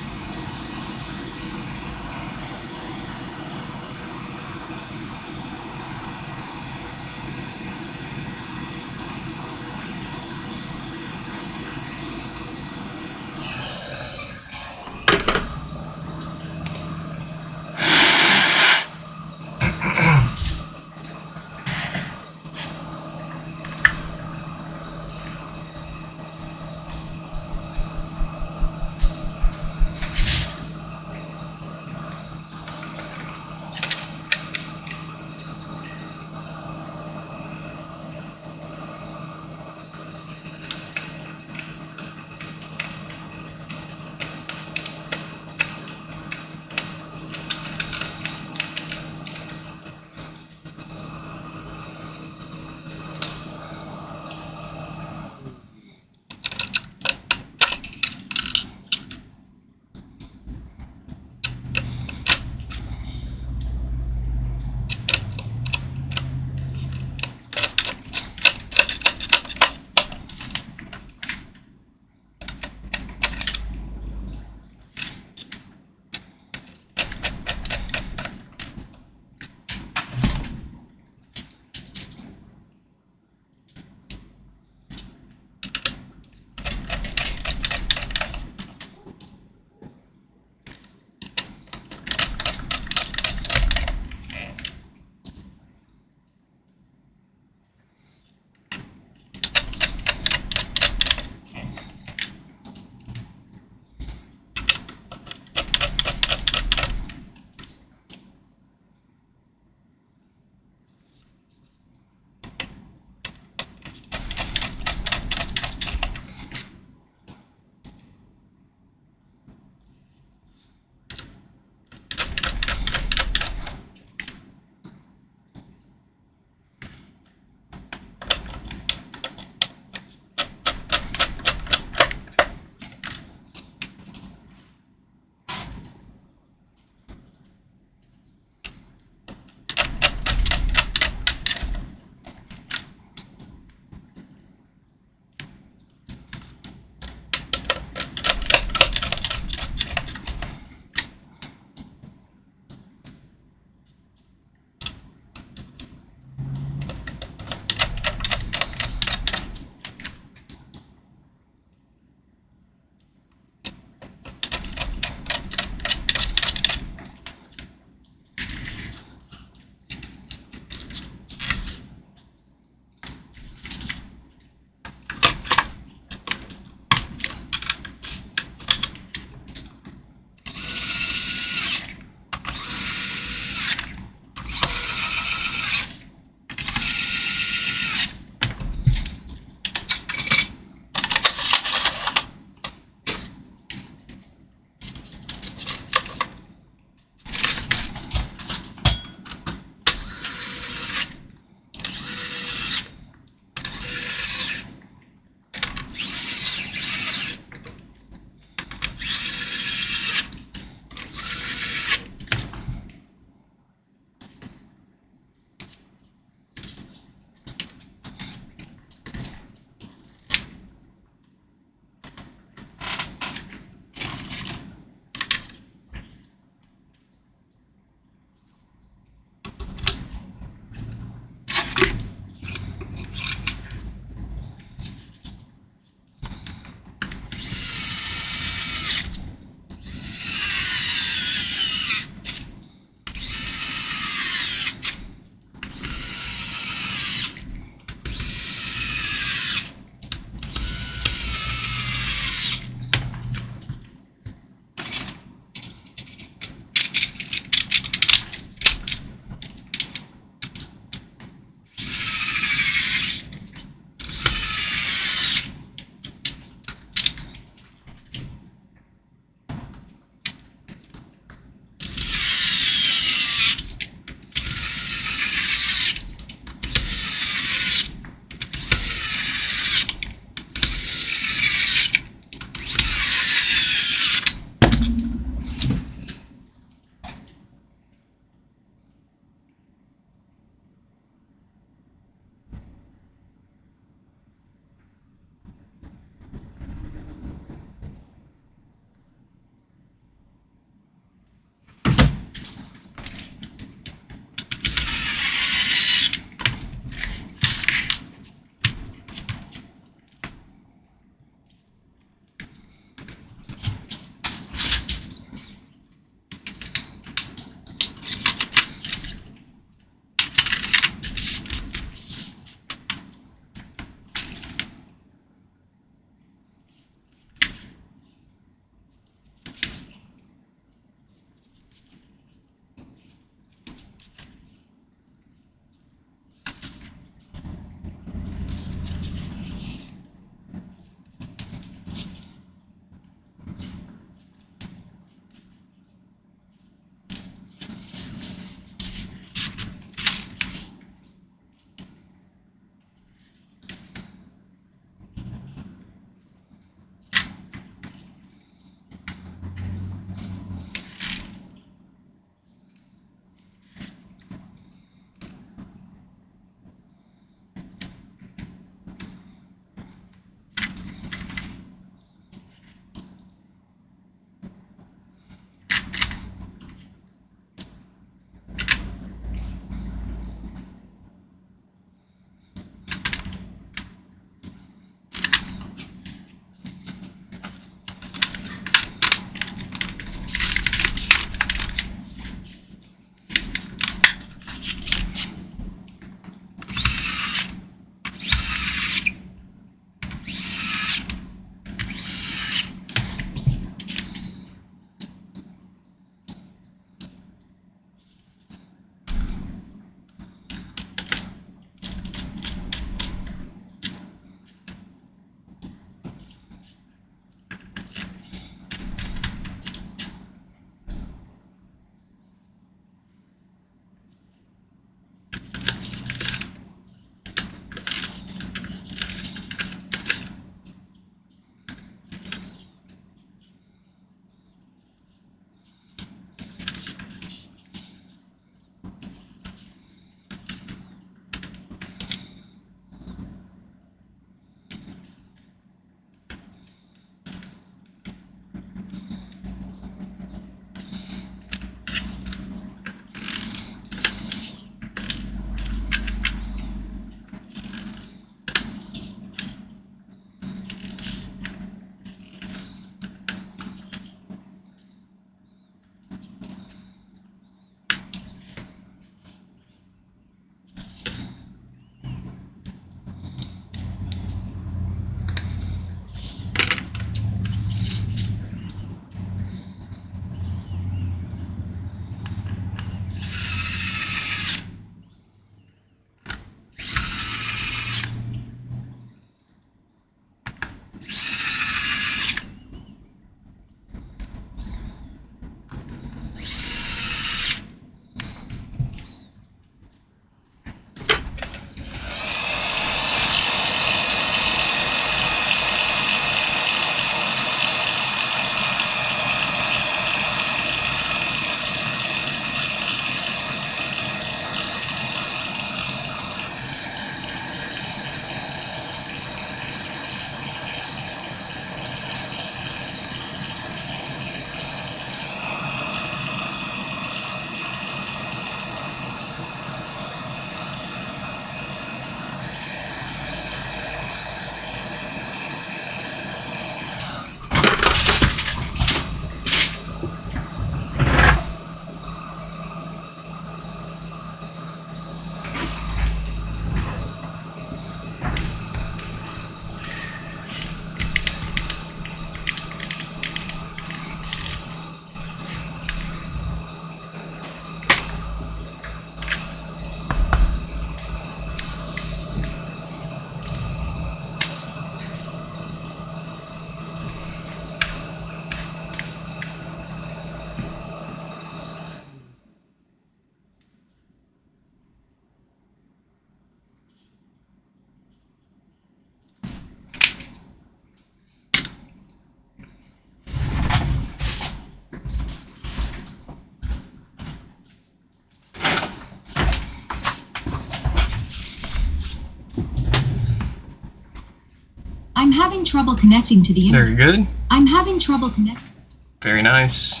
I'm having trouble connecting to the internet. Very good. I'm having trouble connecting. Very nice.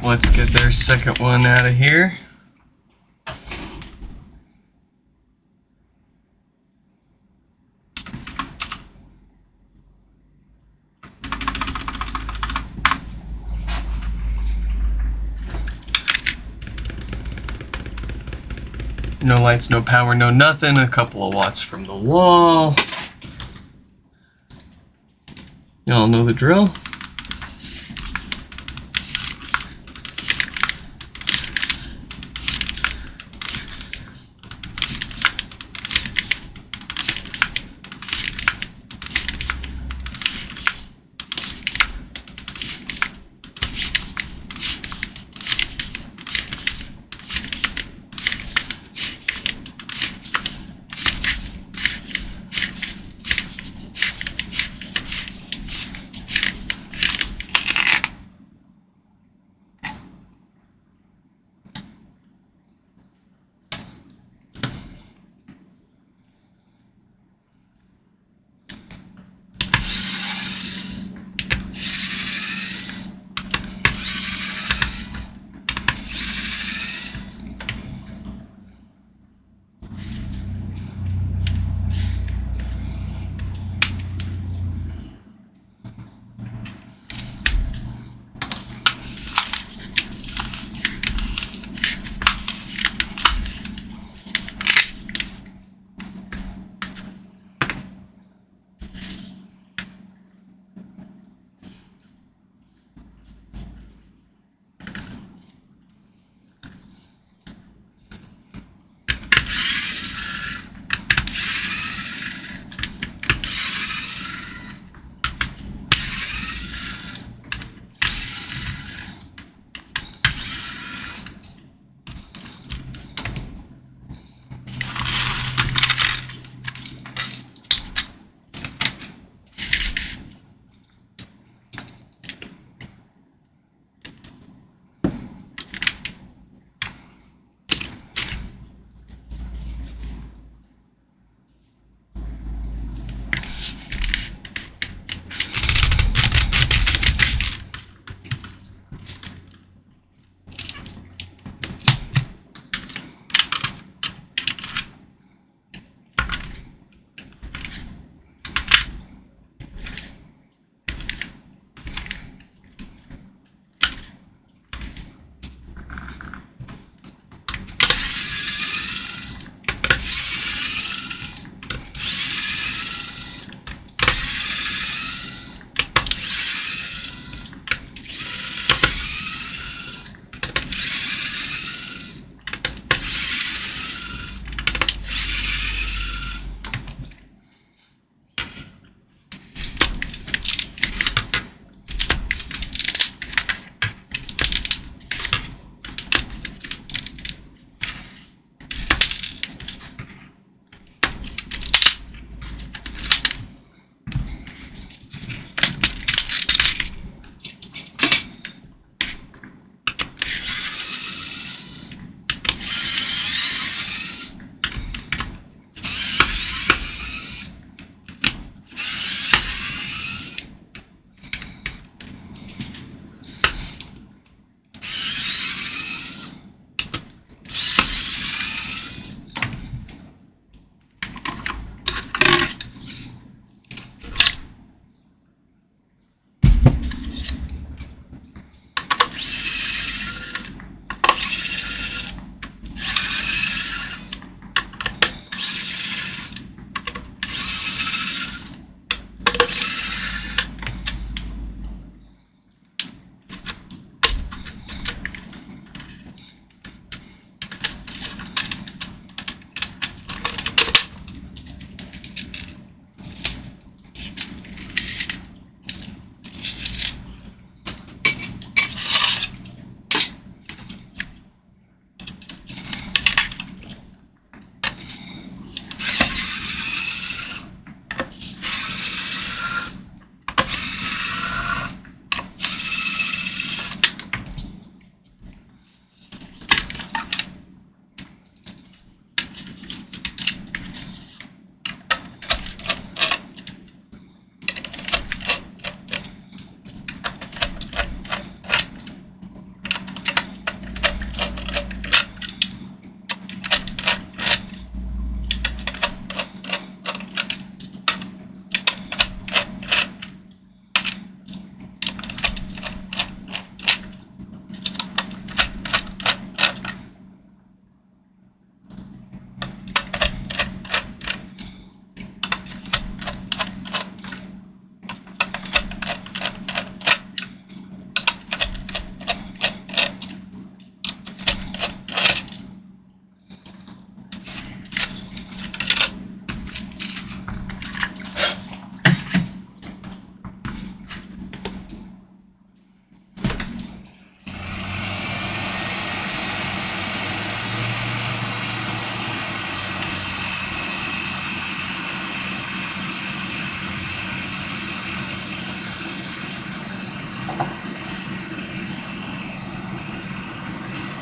Let's get their second one out of here. No lights, no power, no nothing. A couple of watts from the wall. Y'all know the drill.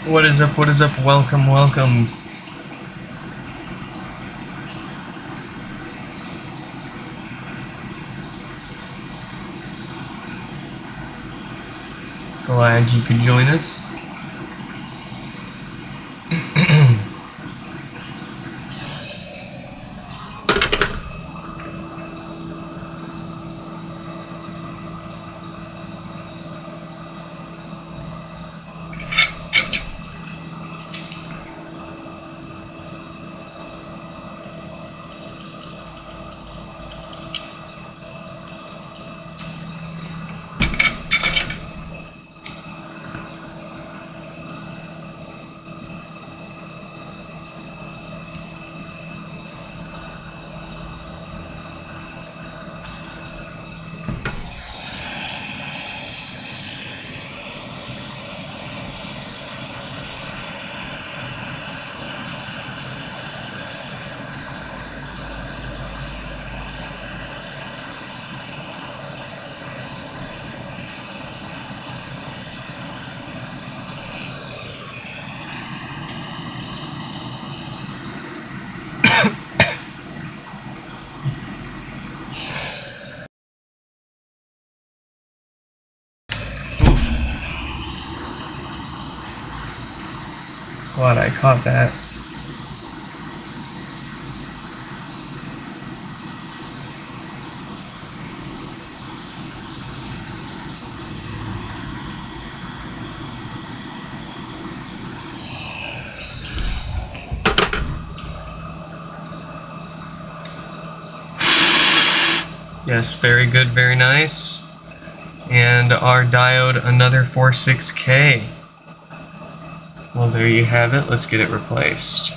What is up? What is up? Welcome, welcome. Glad you could join us. Glad I caught that. Yes, very good, very nice. And our diode, another 46K. Well, there you have it. Let's get it replaced.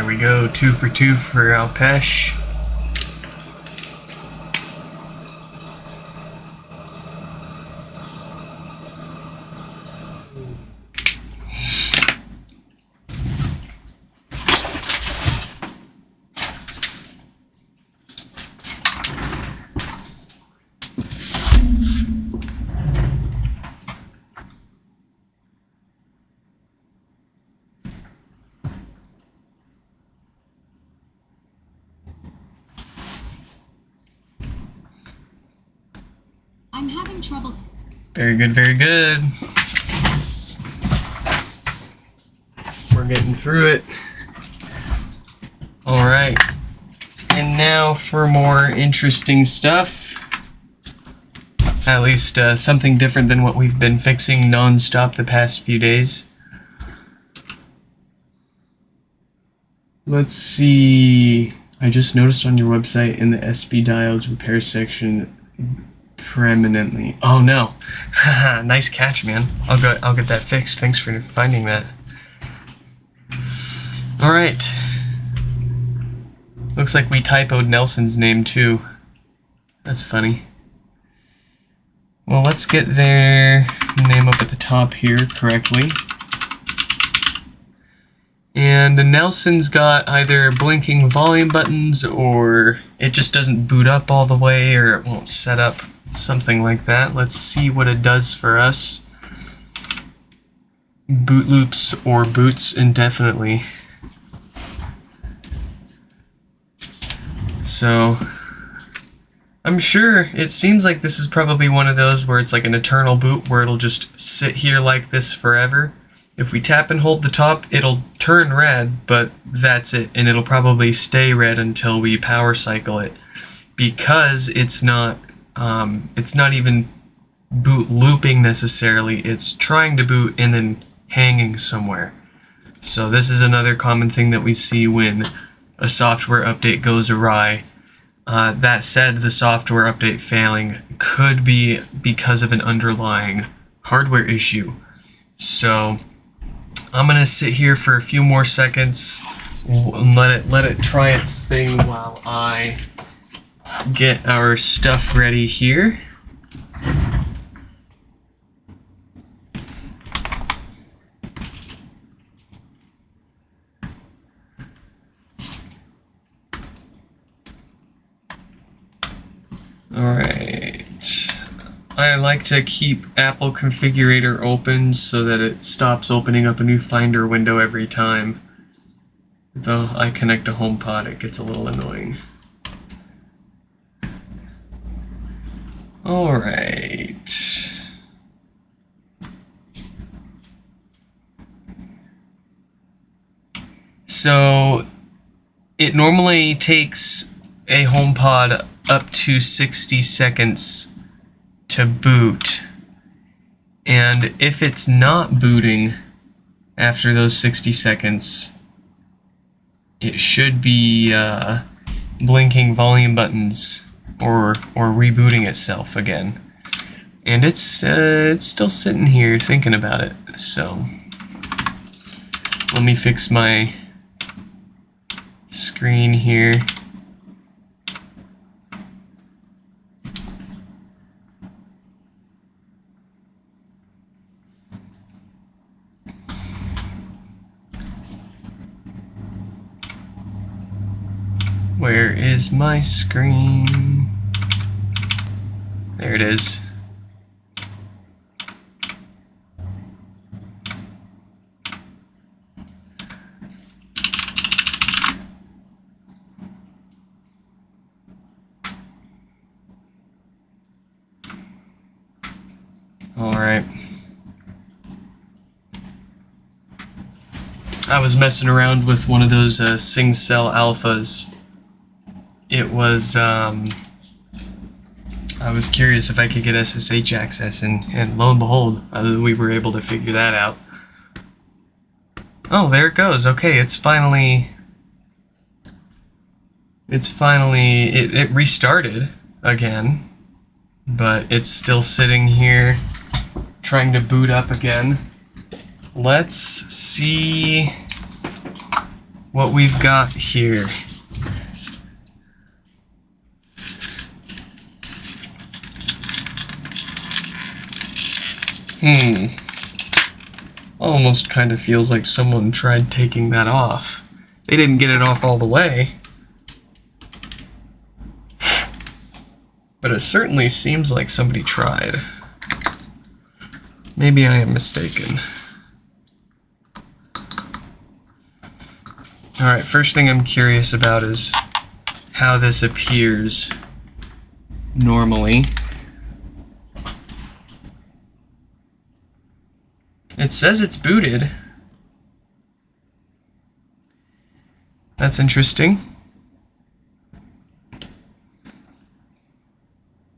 There we go, 2 for 2 for Alpesh. I'm having trouble. Very good, very good. We're getting through it. All right. And now for more interesting stuff. At least something different than what we've been fixing non-stop the past few days. Let's see. I just noticed on your website in the SB diodes repair section permanently. Oh no. Nice catch, man. I'll get that fixed. Thanks for finding that. All right. Looks like we typoed Nelson's name too. That's funny. Well, let's get their name up at the top here correctly. And Nelson's got either blinking volume buttons, or it just doesn't boot up all the way, or it won't set up, something like that. Let's see what it does for us. Boot loops or boots indefinitely. So, I'm sure it seems like this is probably one of those where it's like an eternal boot where it'll just sit here like this forever. If we tap and hold the top, it'll turn red, but that's it, and it'll probably stay red until we power cycle it, because it's not even boot looping necessarily. It's trying to boot and then hanging somewhere. So this is another common thing that we see when a software update goes awry. That said, the software update failing could be because of an underlying hardware issue. So I'm gonna sit here for a few more seconds and let it try its thing while I get our stuff ready here. Alright, I like to keep Apple Configurator open so that it stops opening up a new Finder window every time. Though I connect a HomePod, it gets a little annoying. Alright. So, it normally takes a HomePod up to 60 seconds to boot, and if it's not booting after those 60 seconds, it should be blinking volume buttons or rebooting itself again. And it's still sitting here thinking about it. So let me fix my screen here. Where is my screen? There it is. All right. I was messing around with one of those SingCell alphas. It was, I was curious if I could get SSH access, and lo and behold, we were able to figure that out. Oh, there it goes. Okay, it restarted again, but it's still sitting here trying to boot up again. Let's see what we've got here. Almost kind of feels like someone tried taking that off. They didn't get it off all the way. But it certainly seems like somebody tried. Maybe I am mistaken. Alright, first thing I'm curious about is how this appears normally. It says it's booted. That's interesting.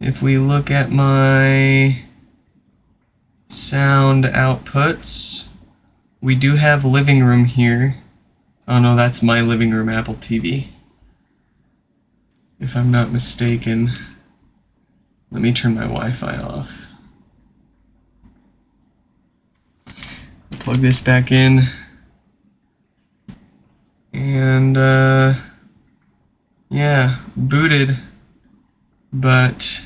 If we look at my sound outputs, we do have living room here. Oh no, that's my living room Apple TV. If I'm not mistaken. Let me turn my Wi-Fi off. Plug this back in. And, yeah, booted, but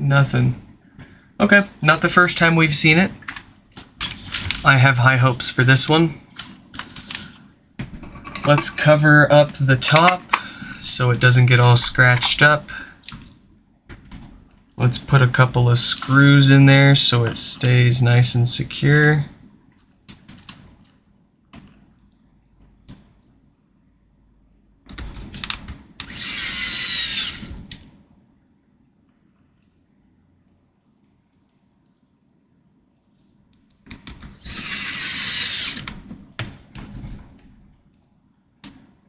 nothing. Okay, not the first time we've seen it. I have high hopes for this one. Let's cover up the top so it doesn't get all scratched up. Let's put a couple of screws in there so it stays nice and secure.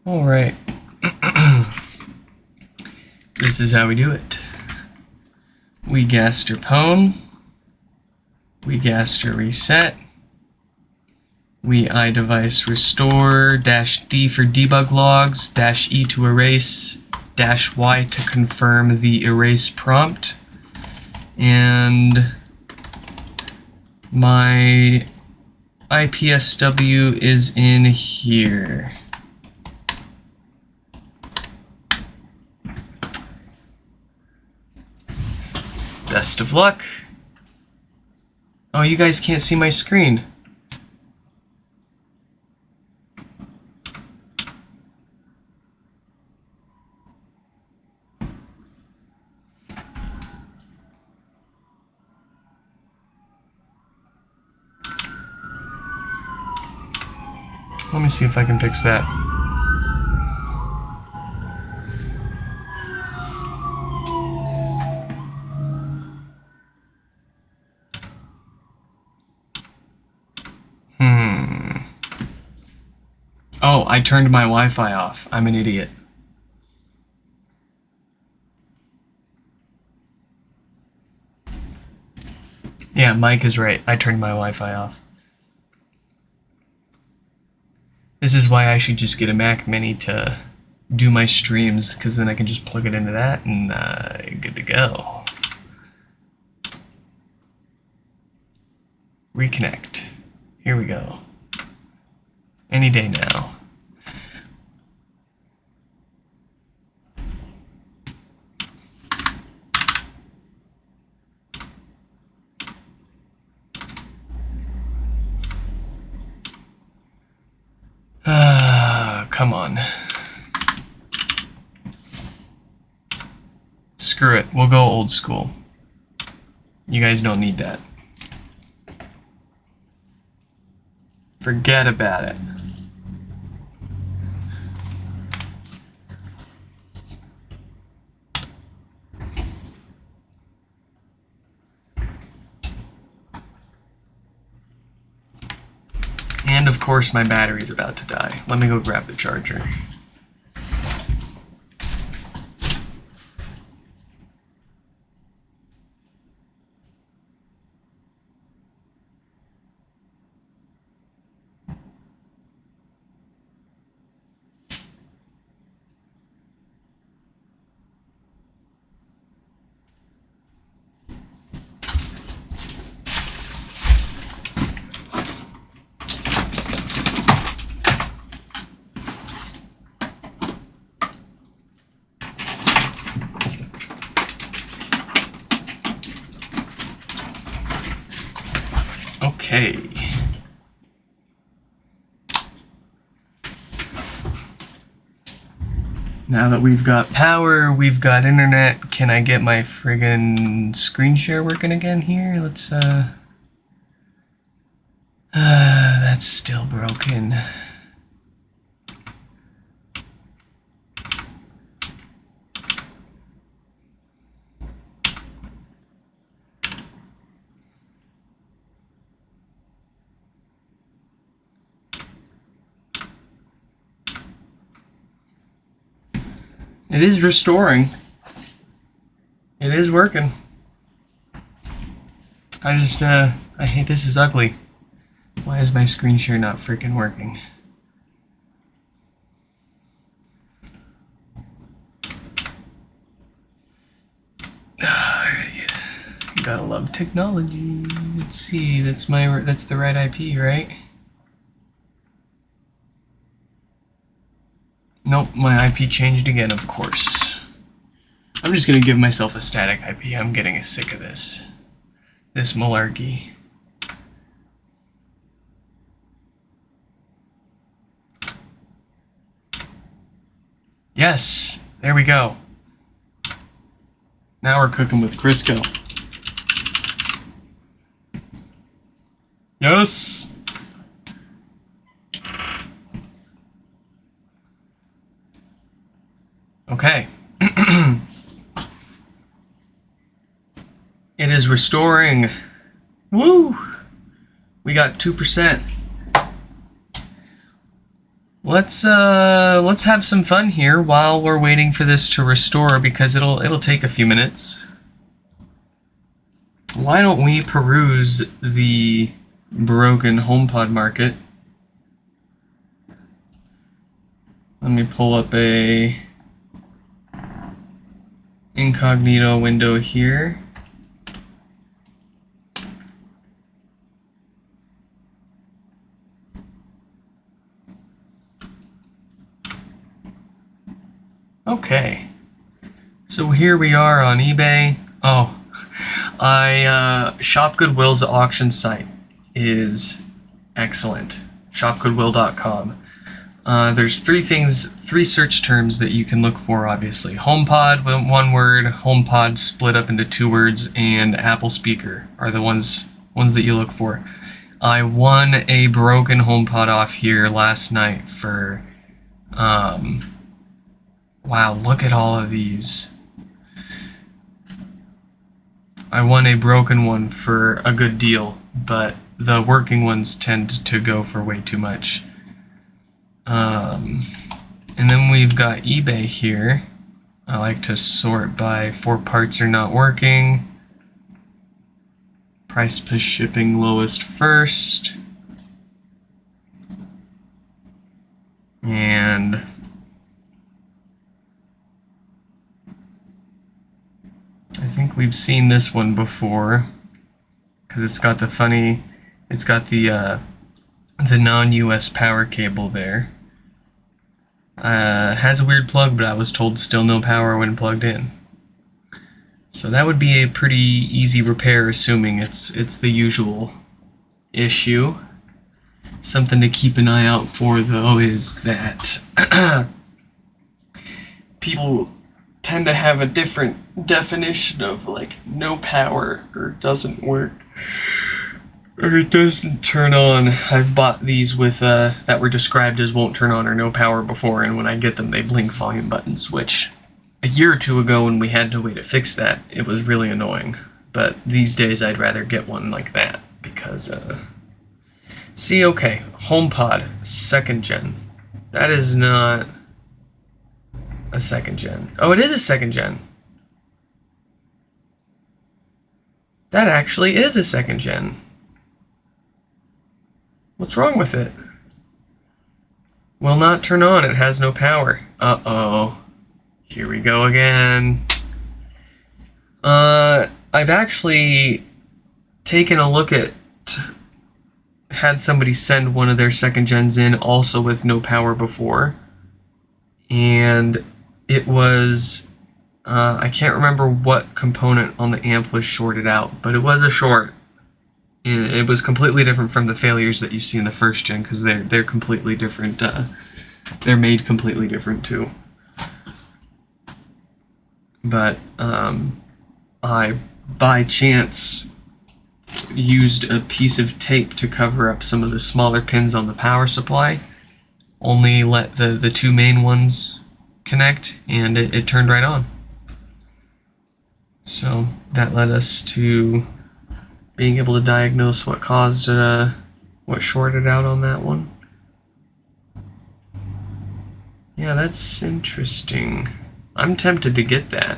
All right. This is how we do it. We gaster pwn, we gaster reset, we iDevice restore, -D for debug logs, -E to erase, -Y to confirm the erase prompt, and my IPSW is in here. Best of luck. Oh, you guys can't see my screen. Let me see if I can fix that. Oh, I turned my Wi-Fi off. I'm an idiot. Yeah, Mike is right. I turned my Wi-Fi off. This is why I should just get a Mac Mini to do my streams, because then I can just plug it into that and good to go. Reconnect. Here we go. Any day now. Come on. Screw it. We'll go old school. You guys don't need that. Forget about it. And of course my battery's about to die. Let me go grab the charger. Okay. Now that we've got power, we've got internet, can I get my friggin' screen share working again here? Let's, that's still broken. It is restoring. It is working. I just, I hate this is ugly. Why is my screen share not freaking working? You gotta love technology. Let's see, that's the right IP, right? Nope, my IP changed again, of course. I'm just gonna give myself a static IP. I'm getting sick of this. This malarkey. Yes, there we go. Now we're cooking with Crisco. Yes. Okay. It is restoring. Woo! We got 2%. Let's have some fun here while we're waiting for this to restore, because it'll take a few minutes. Why don't we peruse the broken HomePod market? Let me pull up a incognito window here. Okay, so here we are on eBay. Oh, Shop Goodwill's auction site is excellent. shopgoodwill.com. There's three search terms that you can look for, obviously. HomePod, one word, HomePod split up into 2 words, and Apple speaker are the ones that you look for. I won a broken HomePod off here last night for, wow, look at all of these. I won a broken one for a good deal, but the working ones tend to go for way too much. And then we've got eBay here. I like to sort by 4 parts are not working. Price plus shipping lowest first. And I think we've seen this one before, because it's got the non-US power cable there. Has a weird plug, but I was told still no power when plugged in. So that would be a pretty easy repair, assuming it's the usual issue. Something to keep an eye out for, though, is that people tend to have a different definition of, like, no power or doesn't work. Or it doesn't turn on. I've bought these with that were described as won't turn on or no power before, and when I get them, they blink volume buttons, which a year or two ago when we had no way to fix that, it was really annoying. But these days, I'd rather get one like that, because, see, okay, HomePod, 2nd gen. That is not a 2nd gen. Oh, it is a 2nd gen. That actually is a 2nd gen. What's wrong with it? Will not turn on, it has no power. Uh-oh. Here we go again. I've actually taken a look at, had somebody send one of their 2nd gens in also with no power before. And it was, I can't remember what component on the amp was shorted out, but it was a short. And it was completely different from the failures that you see in the first gen, because they're completely different. They're made completely different too. But I, by chance, used a piece of tape to cover up some of the smaller pins on the power supply. Only let the two main ones connect, and it turned right on. So that led us to being able to diagnose what caused what shorted out on that one. Yeah, that's interesting. I'm tempted to get that.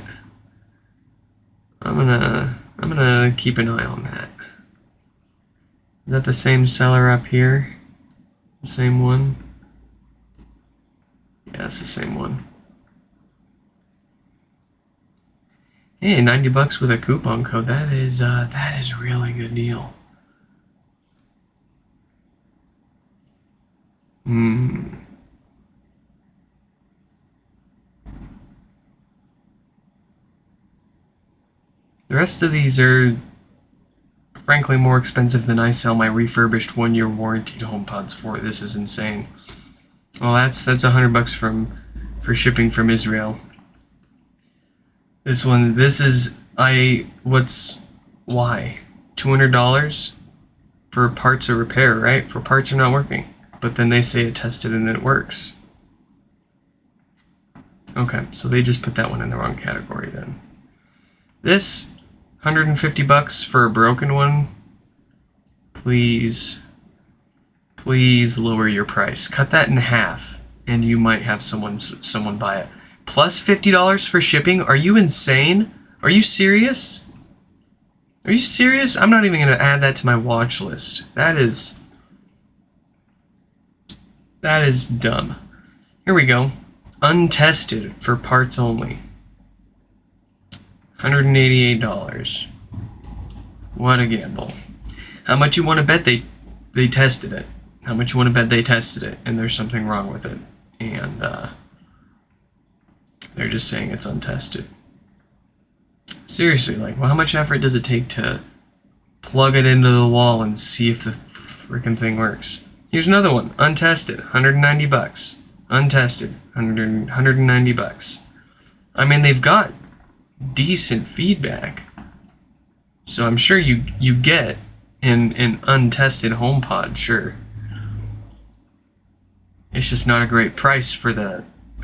I'm gonna keep an eye on that. Is that the same seller up here? The same one? Yeah, it's the same one. Hey, $90 with a coupon code. That is a really good deal. The rest of these are frankly more expensive than I sell my refurbished 1-year warranted HomePods for. This is insane. Well, that's $100 for shipping from Israel. This is why? $200 for parts of repair, right? For parts are not working. But then they say it tested and it works. Okay, so they just put that one in the wrong category then. This, $150 for a broken one. Please lower your price. Cut that in half, and you might have someone buy it. Plus $50 for shipping? Are you insane? Are you serious? Are you serious? I'm not even going to add that to my watch list. That is dumb. Here we go. Untested for parts only. $188. What a gamble. How much you want to bet they tested it? How much you want to bet they tested it and there's something wrong with it? And they're just saying it's untested. Seriously, like, well, how much effort does it take to plug it into the wall and see if the freaking thing works? Here's another one, untested, $190. Untested, $190. I mean, they've got decent feedback, so I'm sure you get an untested HomePod, sure. It's just not a great price for the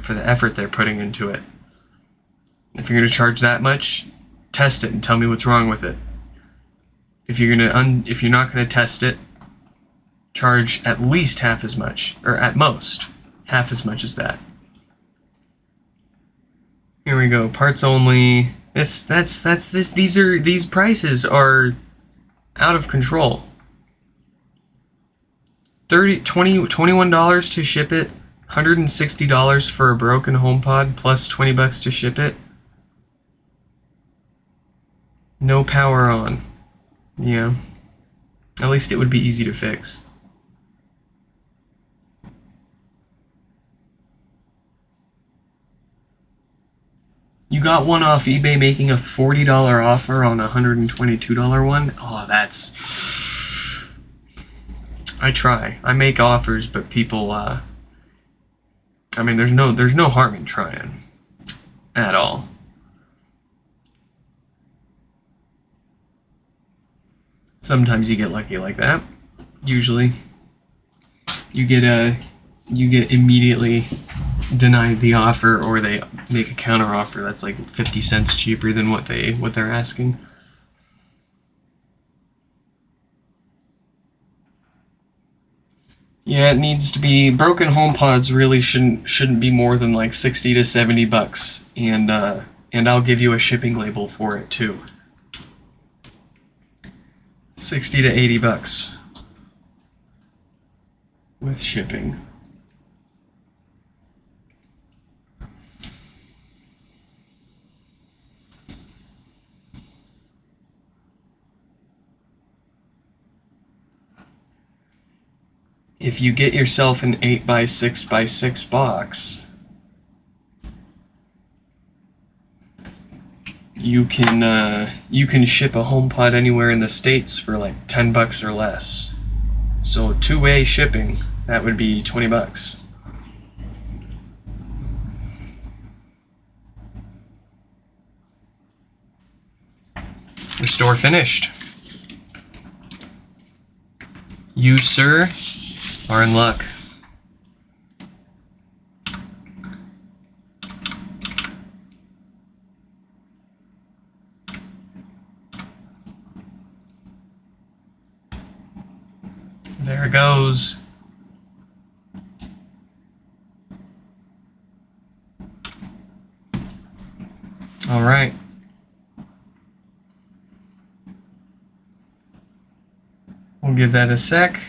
effort they're putting into it. If you're going to charge that much, test it and tell me what's wrong with it. If you're not going to test it, charge at least half as much, or at most half as much as that. Here we go, parts only. These prices are out of control. $21 to ship it, $160 for a broken HomePod, plus $20 to ship it. No power on. Yeah. At least it would be easy to fix. You got one off eBay making a $40 offer on a $122 one? Oh, that's... I try. I make offers, but people, I mean, there's no harm in trying. At all. Sometimes you get lucky like that. Usually. You get immediately denied the offer, or they make a counter offer that's like 50 cents cheaper than what they're asking. Yeah, it needs to be, broken HomePods really shouldn't be more than like $60 to $70, and I'll give you a shipping label for it too. $60 to $80 with shipping. If you get yourself an 8x6x6 box, you can ship a HomePod anywhere in the States for like $10 or less. So two-way shipping, that would be $20. Restore finished. You, sir, are in luck. There it goes. All right. We'll give that a sec.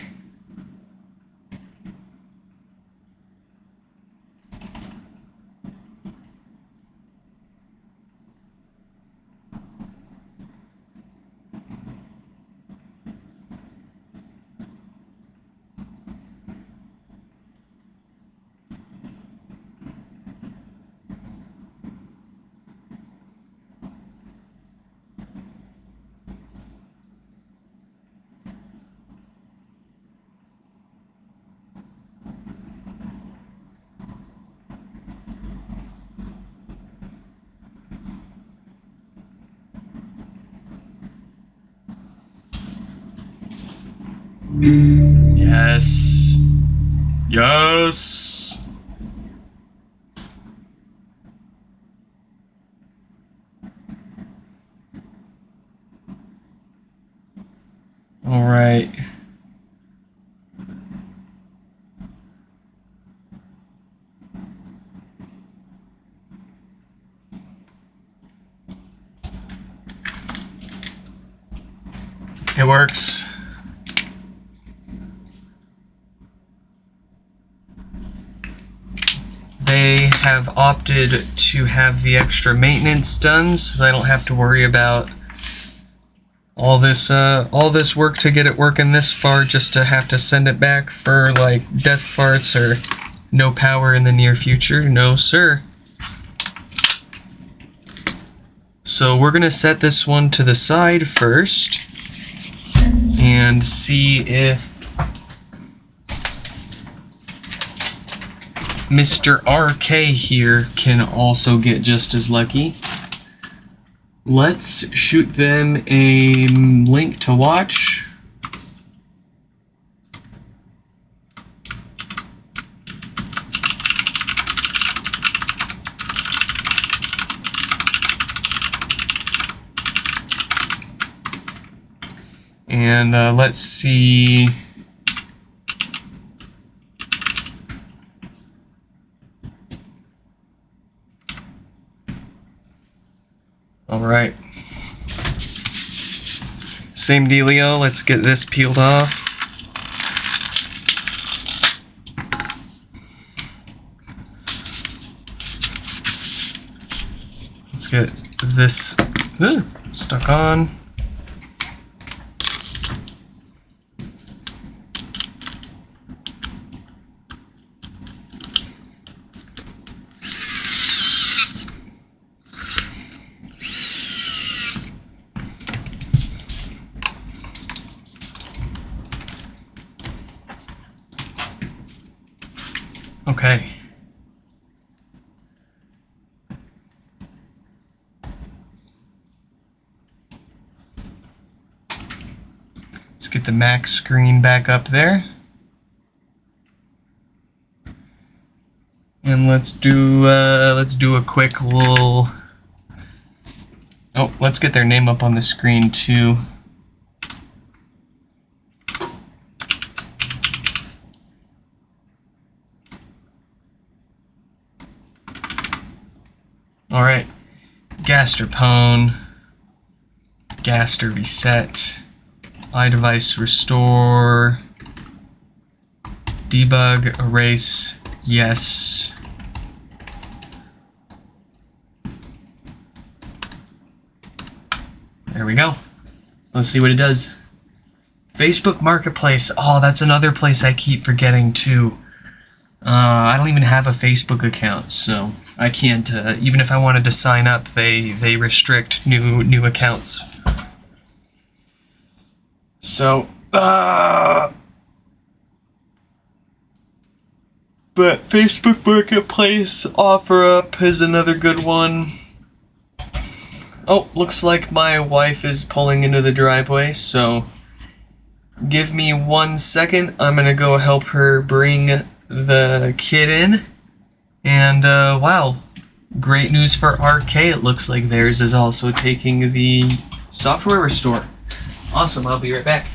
Yes. Yes. All right. It works. They have opted to have the extra maintenance done, so they don't have to worry about all this work to get it working this far, just to have to send it back for like death farts or no power in the near future. No, sir. So we're gonna set this one to the side first and see if Mr. RK here can also get just as lucky. Let's shoot them a link to watch. And let's see. All right. Same dealio. Let's get this peeled off. Let's get this stuck on. Okay. Let's get the Mac screen back up there. And let's do a quick little. Oh, let's get their name up on the screen too. All right, Gaster Pwn, Gaster Reset, iDevice Restore, Debug Erase, yes. There we go. Let's see what it does. Facebook Marketplace. Oh, that's another place I keep forgetting too. I don't even have a Facebook account, so I can't, even if I wanted to sign up, they restrict new accounts. So, but Facebook Marketplace OfferUp is another good one. Oh, looks like my wife is pulling into the driveway, so give me 1 second. I'm gonna go help her bring the kid in. And, wow, great news for RK. It looks like theirs is also taking the software restore. Awesome, I'll be right back.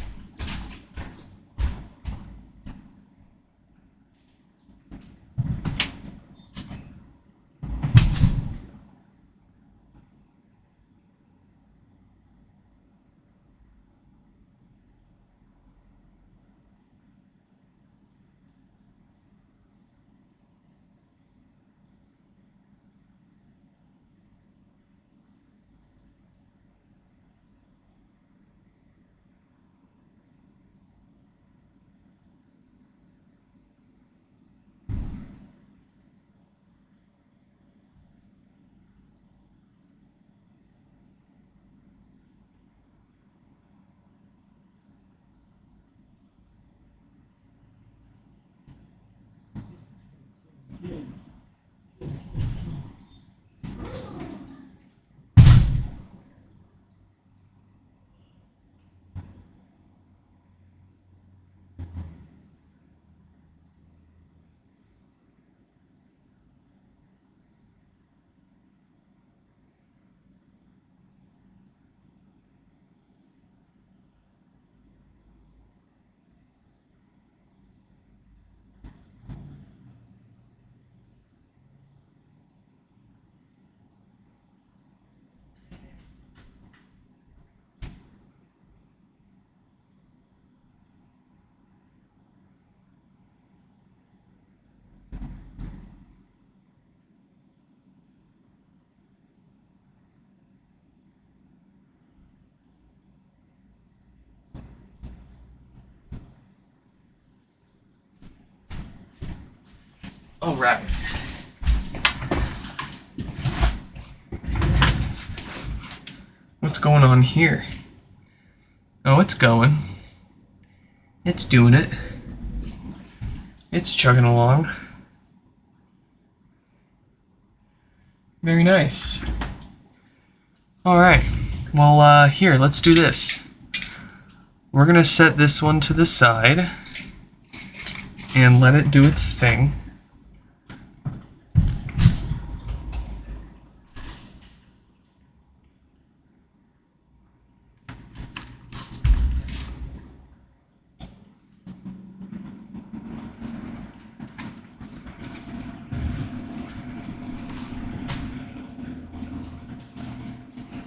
All right. What's going on here? Oh, it's going. It's doing it. It's chugging along. Very nice. All right. Well, here, let's do this. We're gonna set this one to the side and let it do its thing.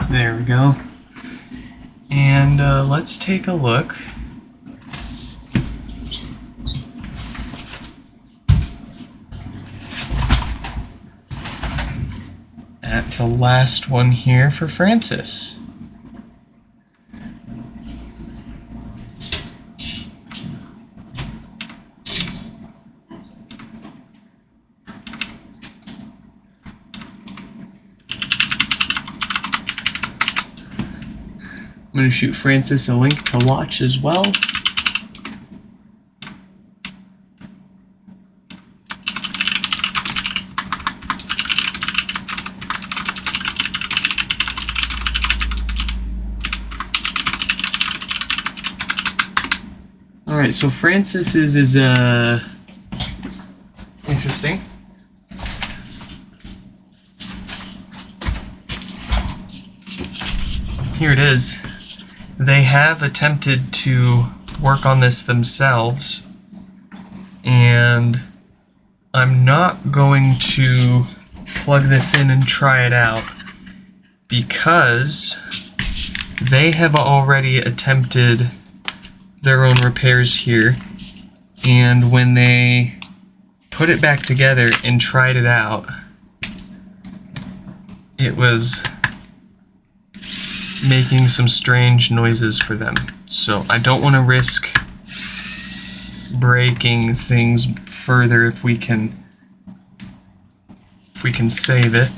There we go. And let's take a look. At the last one here for Francis. I'm going to shoot Francis a link to watch as well. Alright, so Francis's is interesting. Here it is. They have attempted to work on this themselves, and I'm not going to plug this in and try it out because they have already attempted their own repairs here, and when they put it back together and tried it out, it was making some strange noises for them. So I don't want to risk breaking things further if we can if we can save it.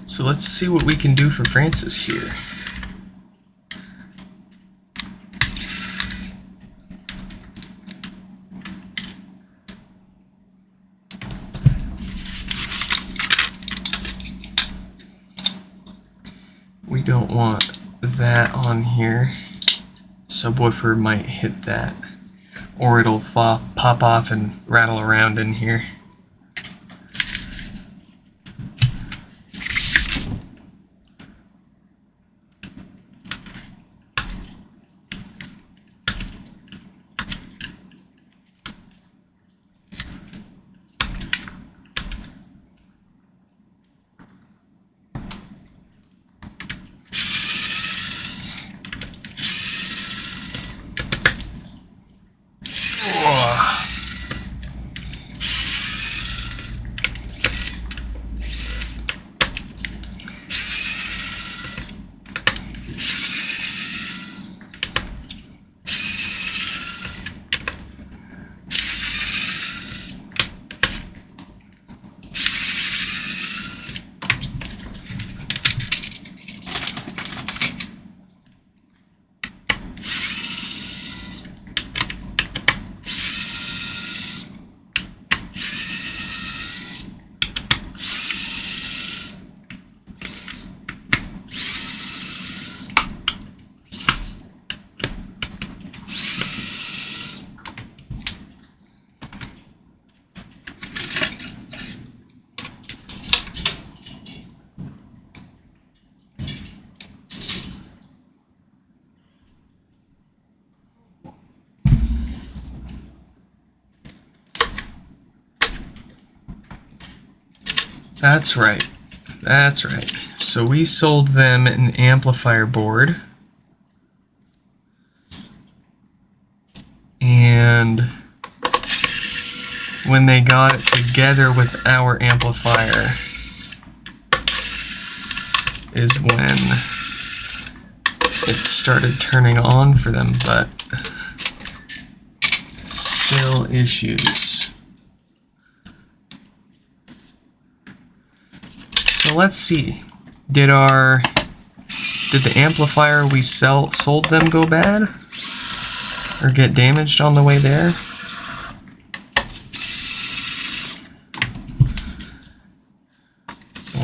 So let's see what we can do for Francis here. We don't want that on here. Subwoofer might hit that, or it'll pop off and rattle around in here. That's right. That's right. So we sold them an amplifier board. And when they got it together with our amplifier is when it started turning on for them, but still issues. So let's see. Did the amplifier we sold them go bad? Or get damaged on the way there?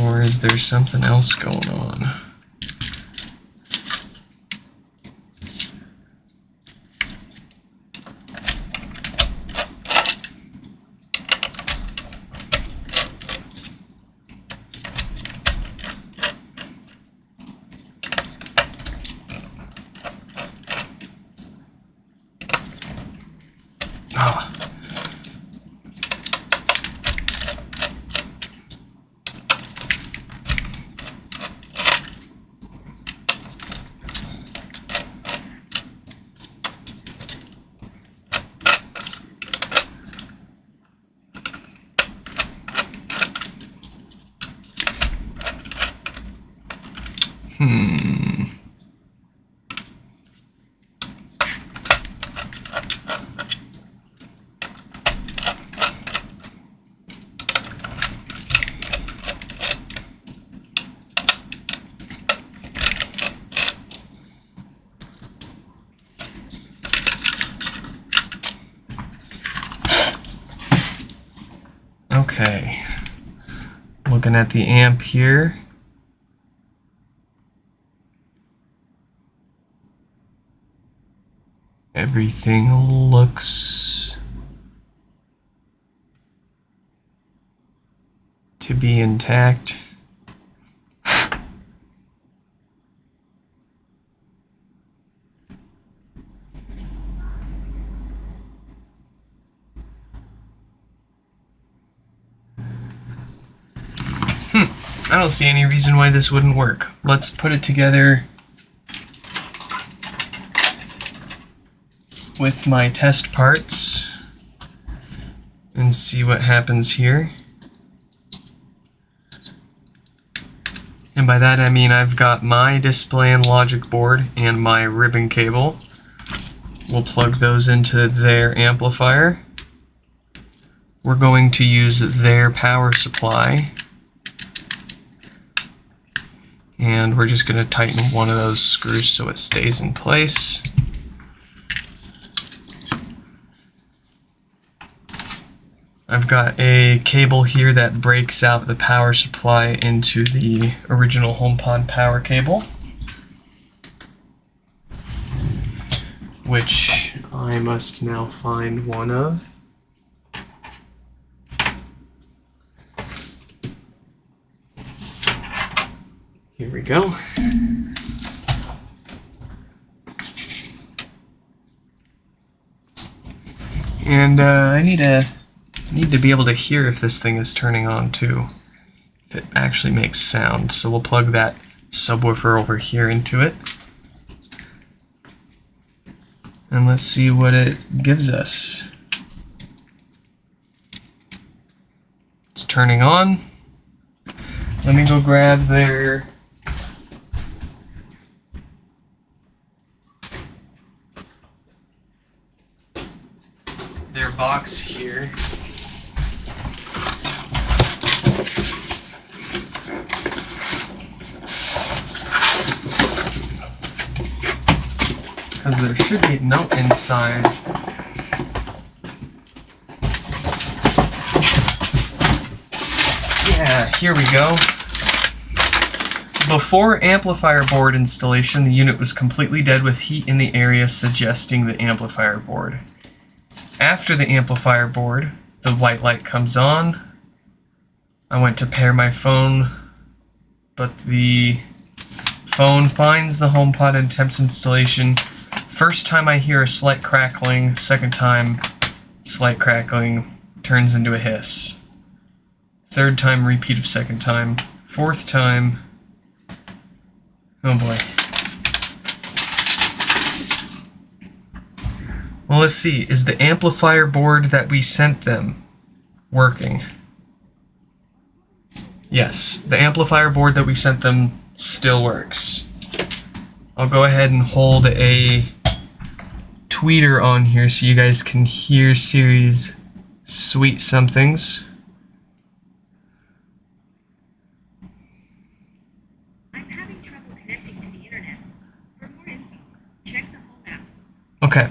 Or is there something else going on? Okay, looking at the amp here. Everything looks to be intact. I don't see any reason why this wouldn't work. Let's put it together with my test parts and see what happens here. And by that I mean I've got my display and logic board and my ribbon cable. We'll plug those into their amplifier. We're going to use their power supply. And we're just going to tighten one of those screws so it stays in place. I've got a cable here that breaks out the power supply into the original HomePod power cable, which I must now find one of. Here we go. And I need to be able to hear if this thing is turning on too, if it actually makes sound. So we'll plug that subwoofer over here into it. And let's see what it gives us. It's turning on. Let me go grab their box here. Because there should be a note inside. Yeah, here we go. Before amplifier board installation, the unit was completely dead with heat in the area, suggesting the amplifier board. After the amplifier board, the white light comes on. I went to pair my phone, but the phone finds the HomePod and attempts installation. First time I hear a slight crackling, second time, slight crackling turns into a hiss. Third time, repeat of second time. Fourth time, oh boy. Well, let's see. Is the amplifier board that we sent them working? Yes, the amplifier board that we sent them still works. I'll go ahead and hold a tweeter on here so you guys can hear Siri's sweet somethings. I'm having trouble connecting to the internet. For more info, check the home app. Okay.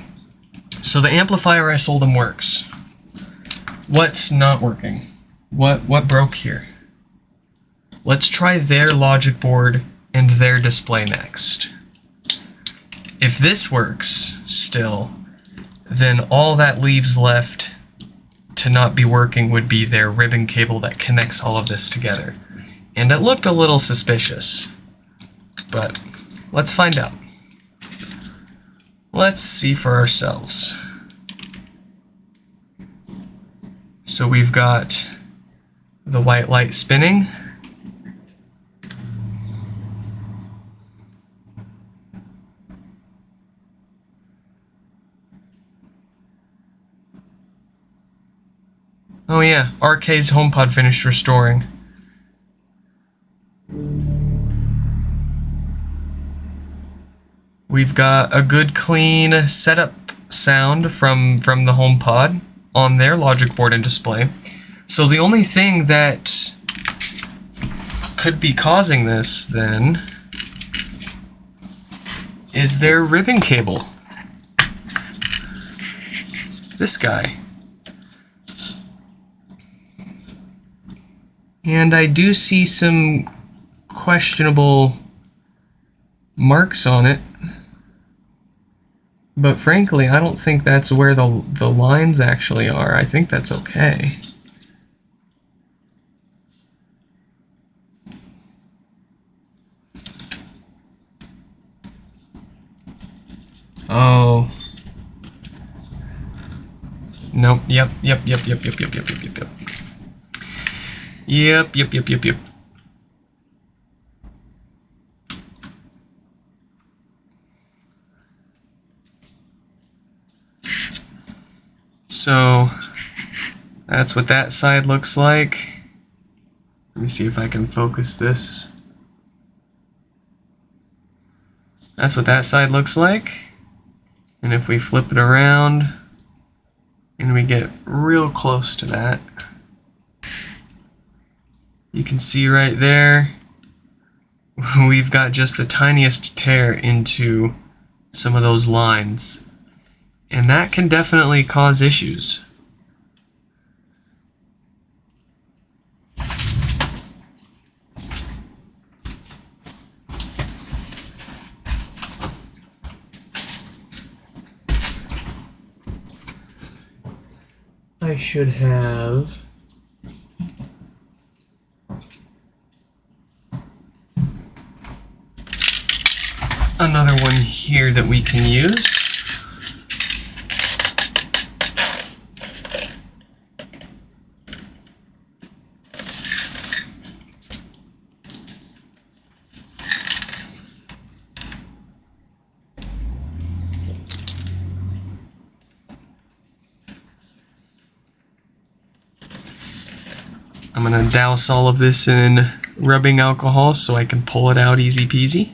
So the amplifier I sold him works. What's not working? What broke here? Let's try their logic board and their display next. If this works still, then all that leaves left to not be working would be their ribbon cable that connects all of this together. And it looked a little suspicious, but let's find out. Let's see for ourselves. So we've got the white light spinning. Oh yeah, RK's HomePod finished restoring. We've got a good clean setup sound from the HomePod on their logic board and display. So the only thing that could be causing this then is their ribbon cable. This guy. And I do see some questionable marks on it. But frankly, I don't think that's where the lines actually are. I think that's okay. Oh. Nope. Yep. So that's what that side looks like. Let me see if I can focus this. That's what that side looks like. And if we flip it around and we get real close to that, you can see right there, we've got just the tiniest tear into some of those lines. And that can definitely cause issues. I should have another one here that we can use. I'm going to douse all of this in rubbing alcohol so I can pull it out easy peasy.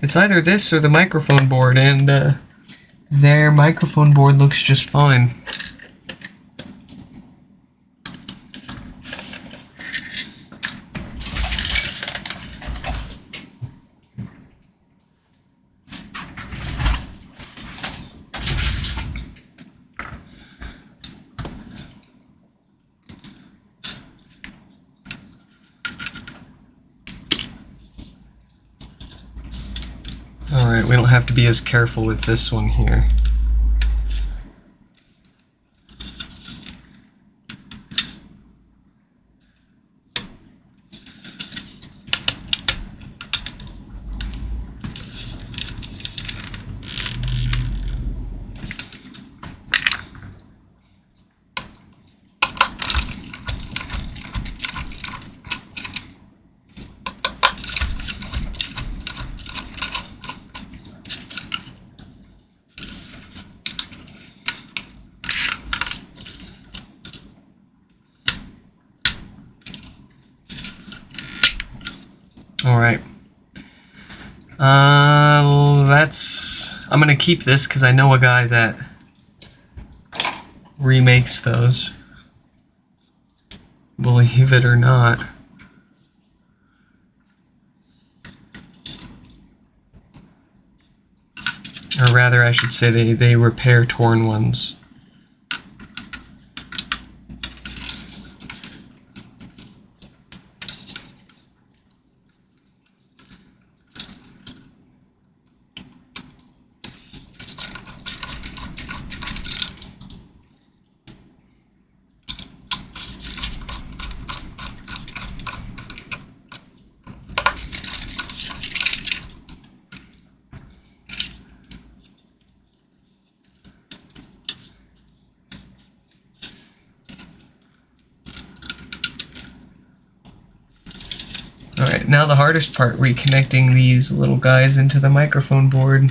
It's either this or the microphone board, and their microphone board looks just fine. Alright, we don't have to be as careful with this one here. Alright. I'm gonna keep this because I know a guy that remakes those. Believe it or not. Or rather, I should say they repair torn ones. Alright, now the hardest part, reconnecting these little guys into the microphone board.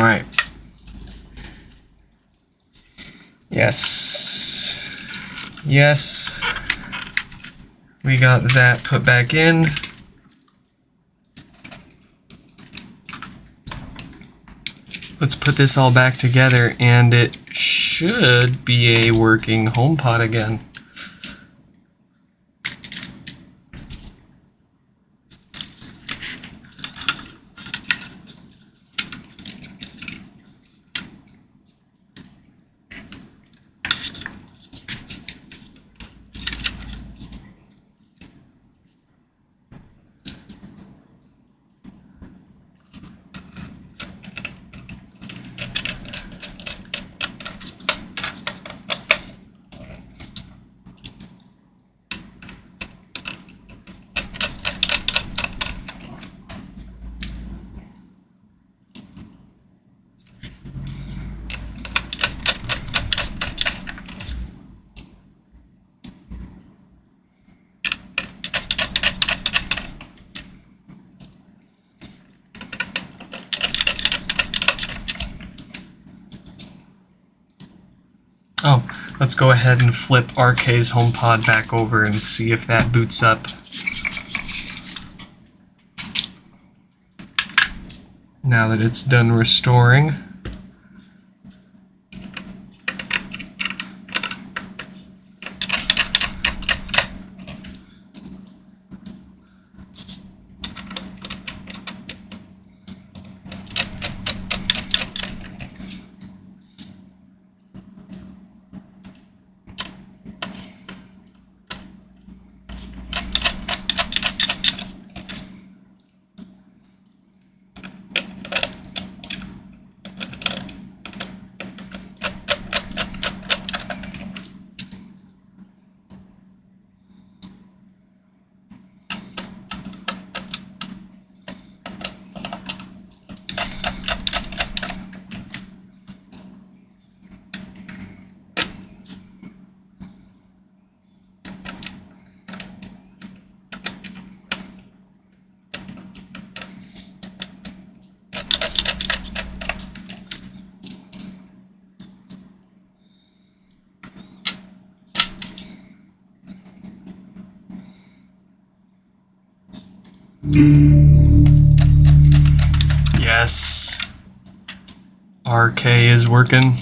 Alright. Yes. Yes. We got that put back in. Let's put this all back together and it should be a working HomePod again. Oh, let's go ahead and flip RK's HomePod back over and see if that boots up. Now that it's done restoring. Yes. RK is working.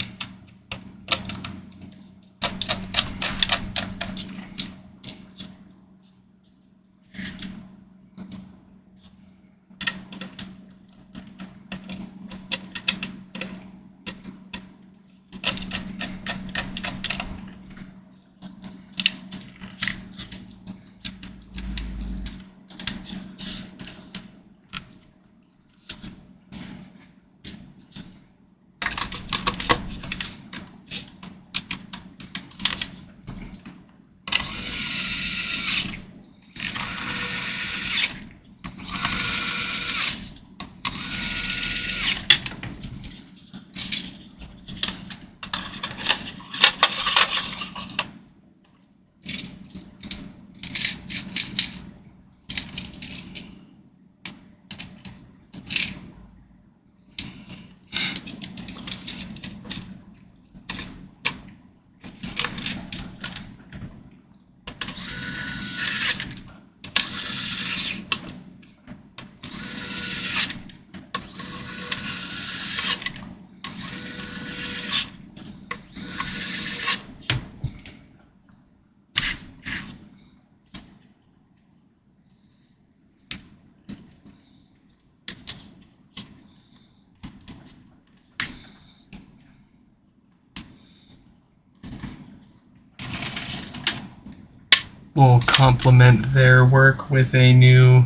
We'll complement their work with a new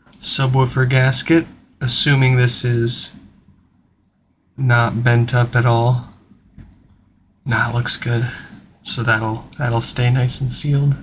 subwoofer gasket, assuming this is not bent up at all. Nah, it looks good. So that'll stay nice and sealed.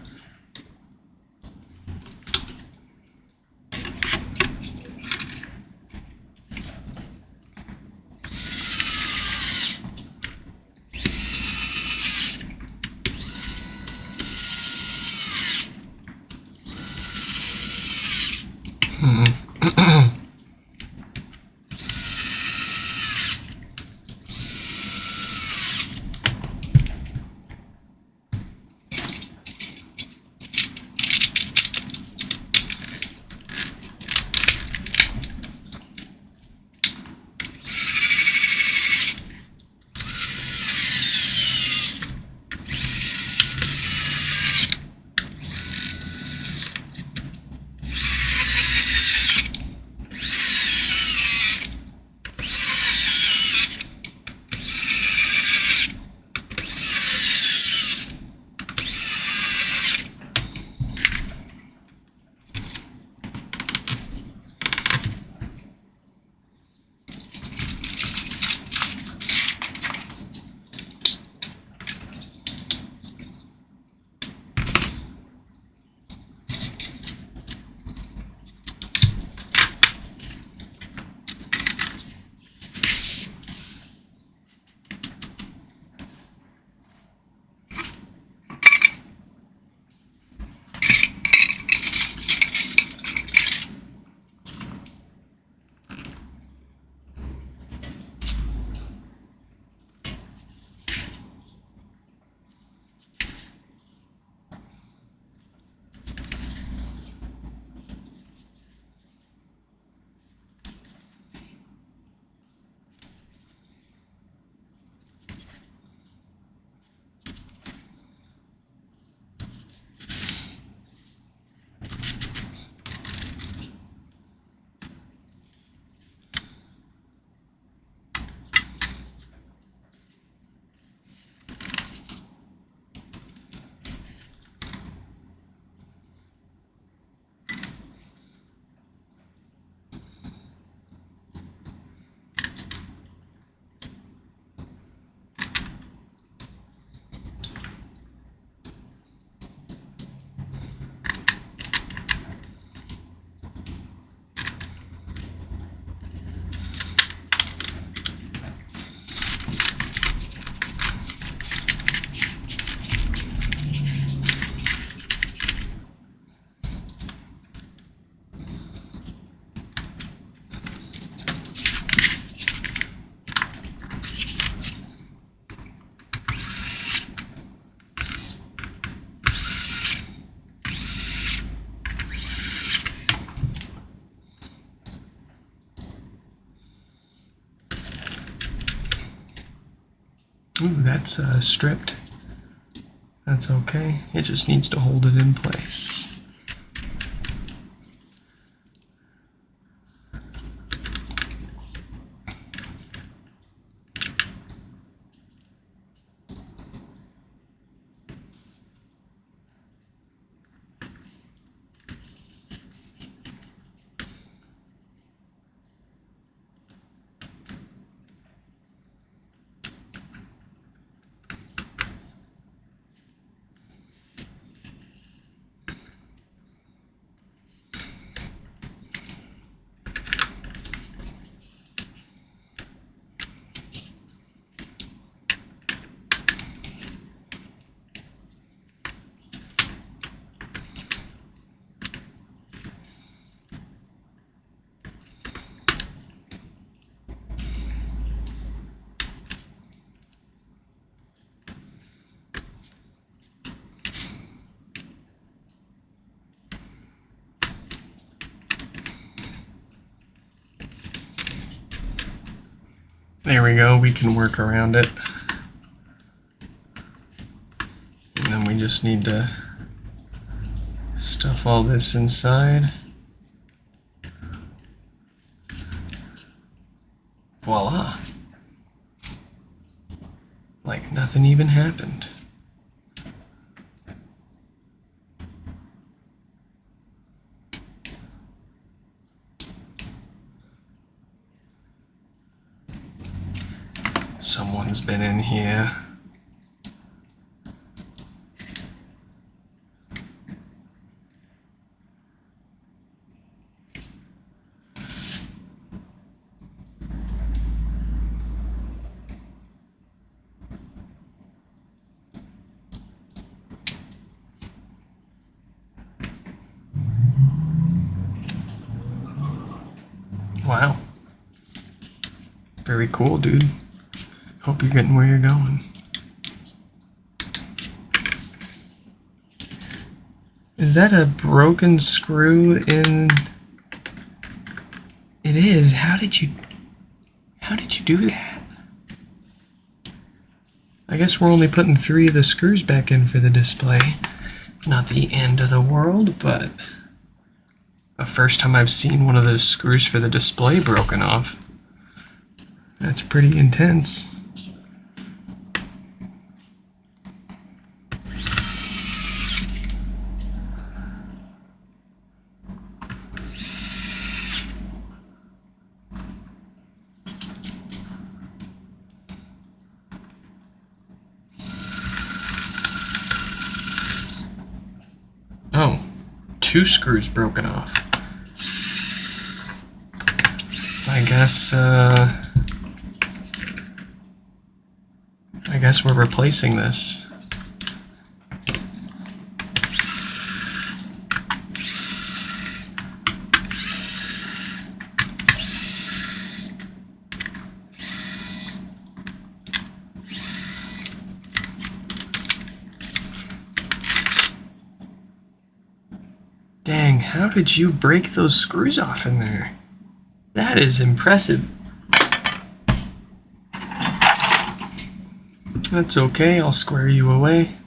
Ooh, that's stripped. That's okay. It just needs to hold it in place. There we go, we can work around it. And then we just need to stuff all this inside. Voila. Like nothing even happened. Someone's been in here. Wow. Very cool, dude. Hope you're getting where you're going. Is that a broken screw in? It is. How did you do that? I guess we're only putting 3 of the screws back in for the display. Not the end of the world, but the first time I've seen one of those screws for the display broken off. That's pretty intense. Oh, 2 screws broken off. I guess we're replacing this. Dang, how did you break those screws off in there? That is impressive. That's okay, I'll square you away.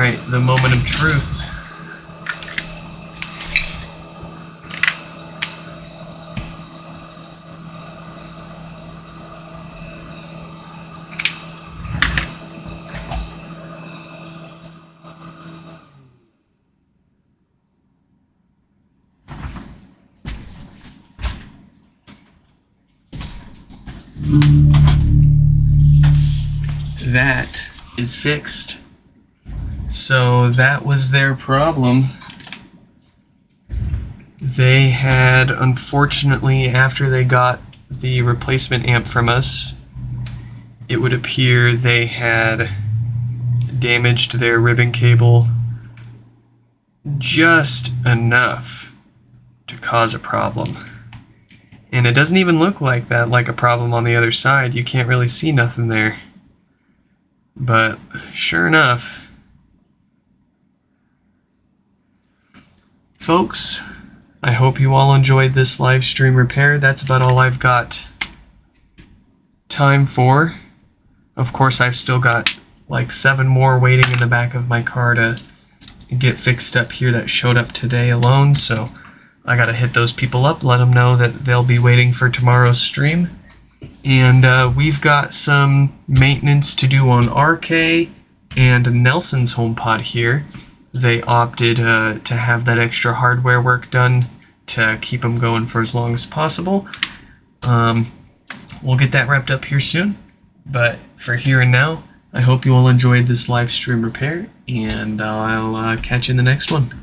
Alright, the moment of truth. That is fixed. So that was their problem. They had, unfortunately, after they got the replacement amp from us, it would appear they had damaged their ribbon cable just enough to cause a problem. And it doesn't even look like that, like a problem on the other side. You can't really see nothing there. But sure enough, folks, I hope you all enjoyed this live stream repair. That's about all I've got time for. Of course, I've still got like 7 more waiting in the back of my car to get fixed up here that showed up today alone. So I gotta hit those people up, let them know that they'll be waiting for tomorrow's stream. And we've got some maintenance to do on RK and Nelson's HomePod here. They opted to have that extra hardware work done to keep them going for as long as possible. We'll get that wrapped up here soon. But for here and now, I hope you all enjoyed this live stream repair, and I'll catch you in the next one.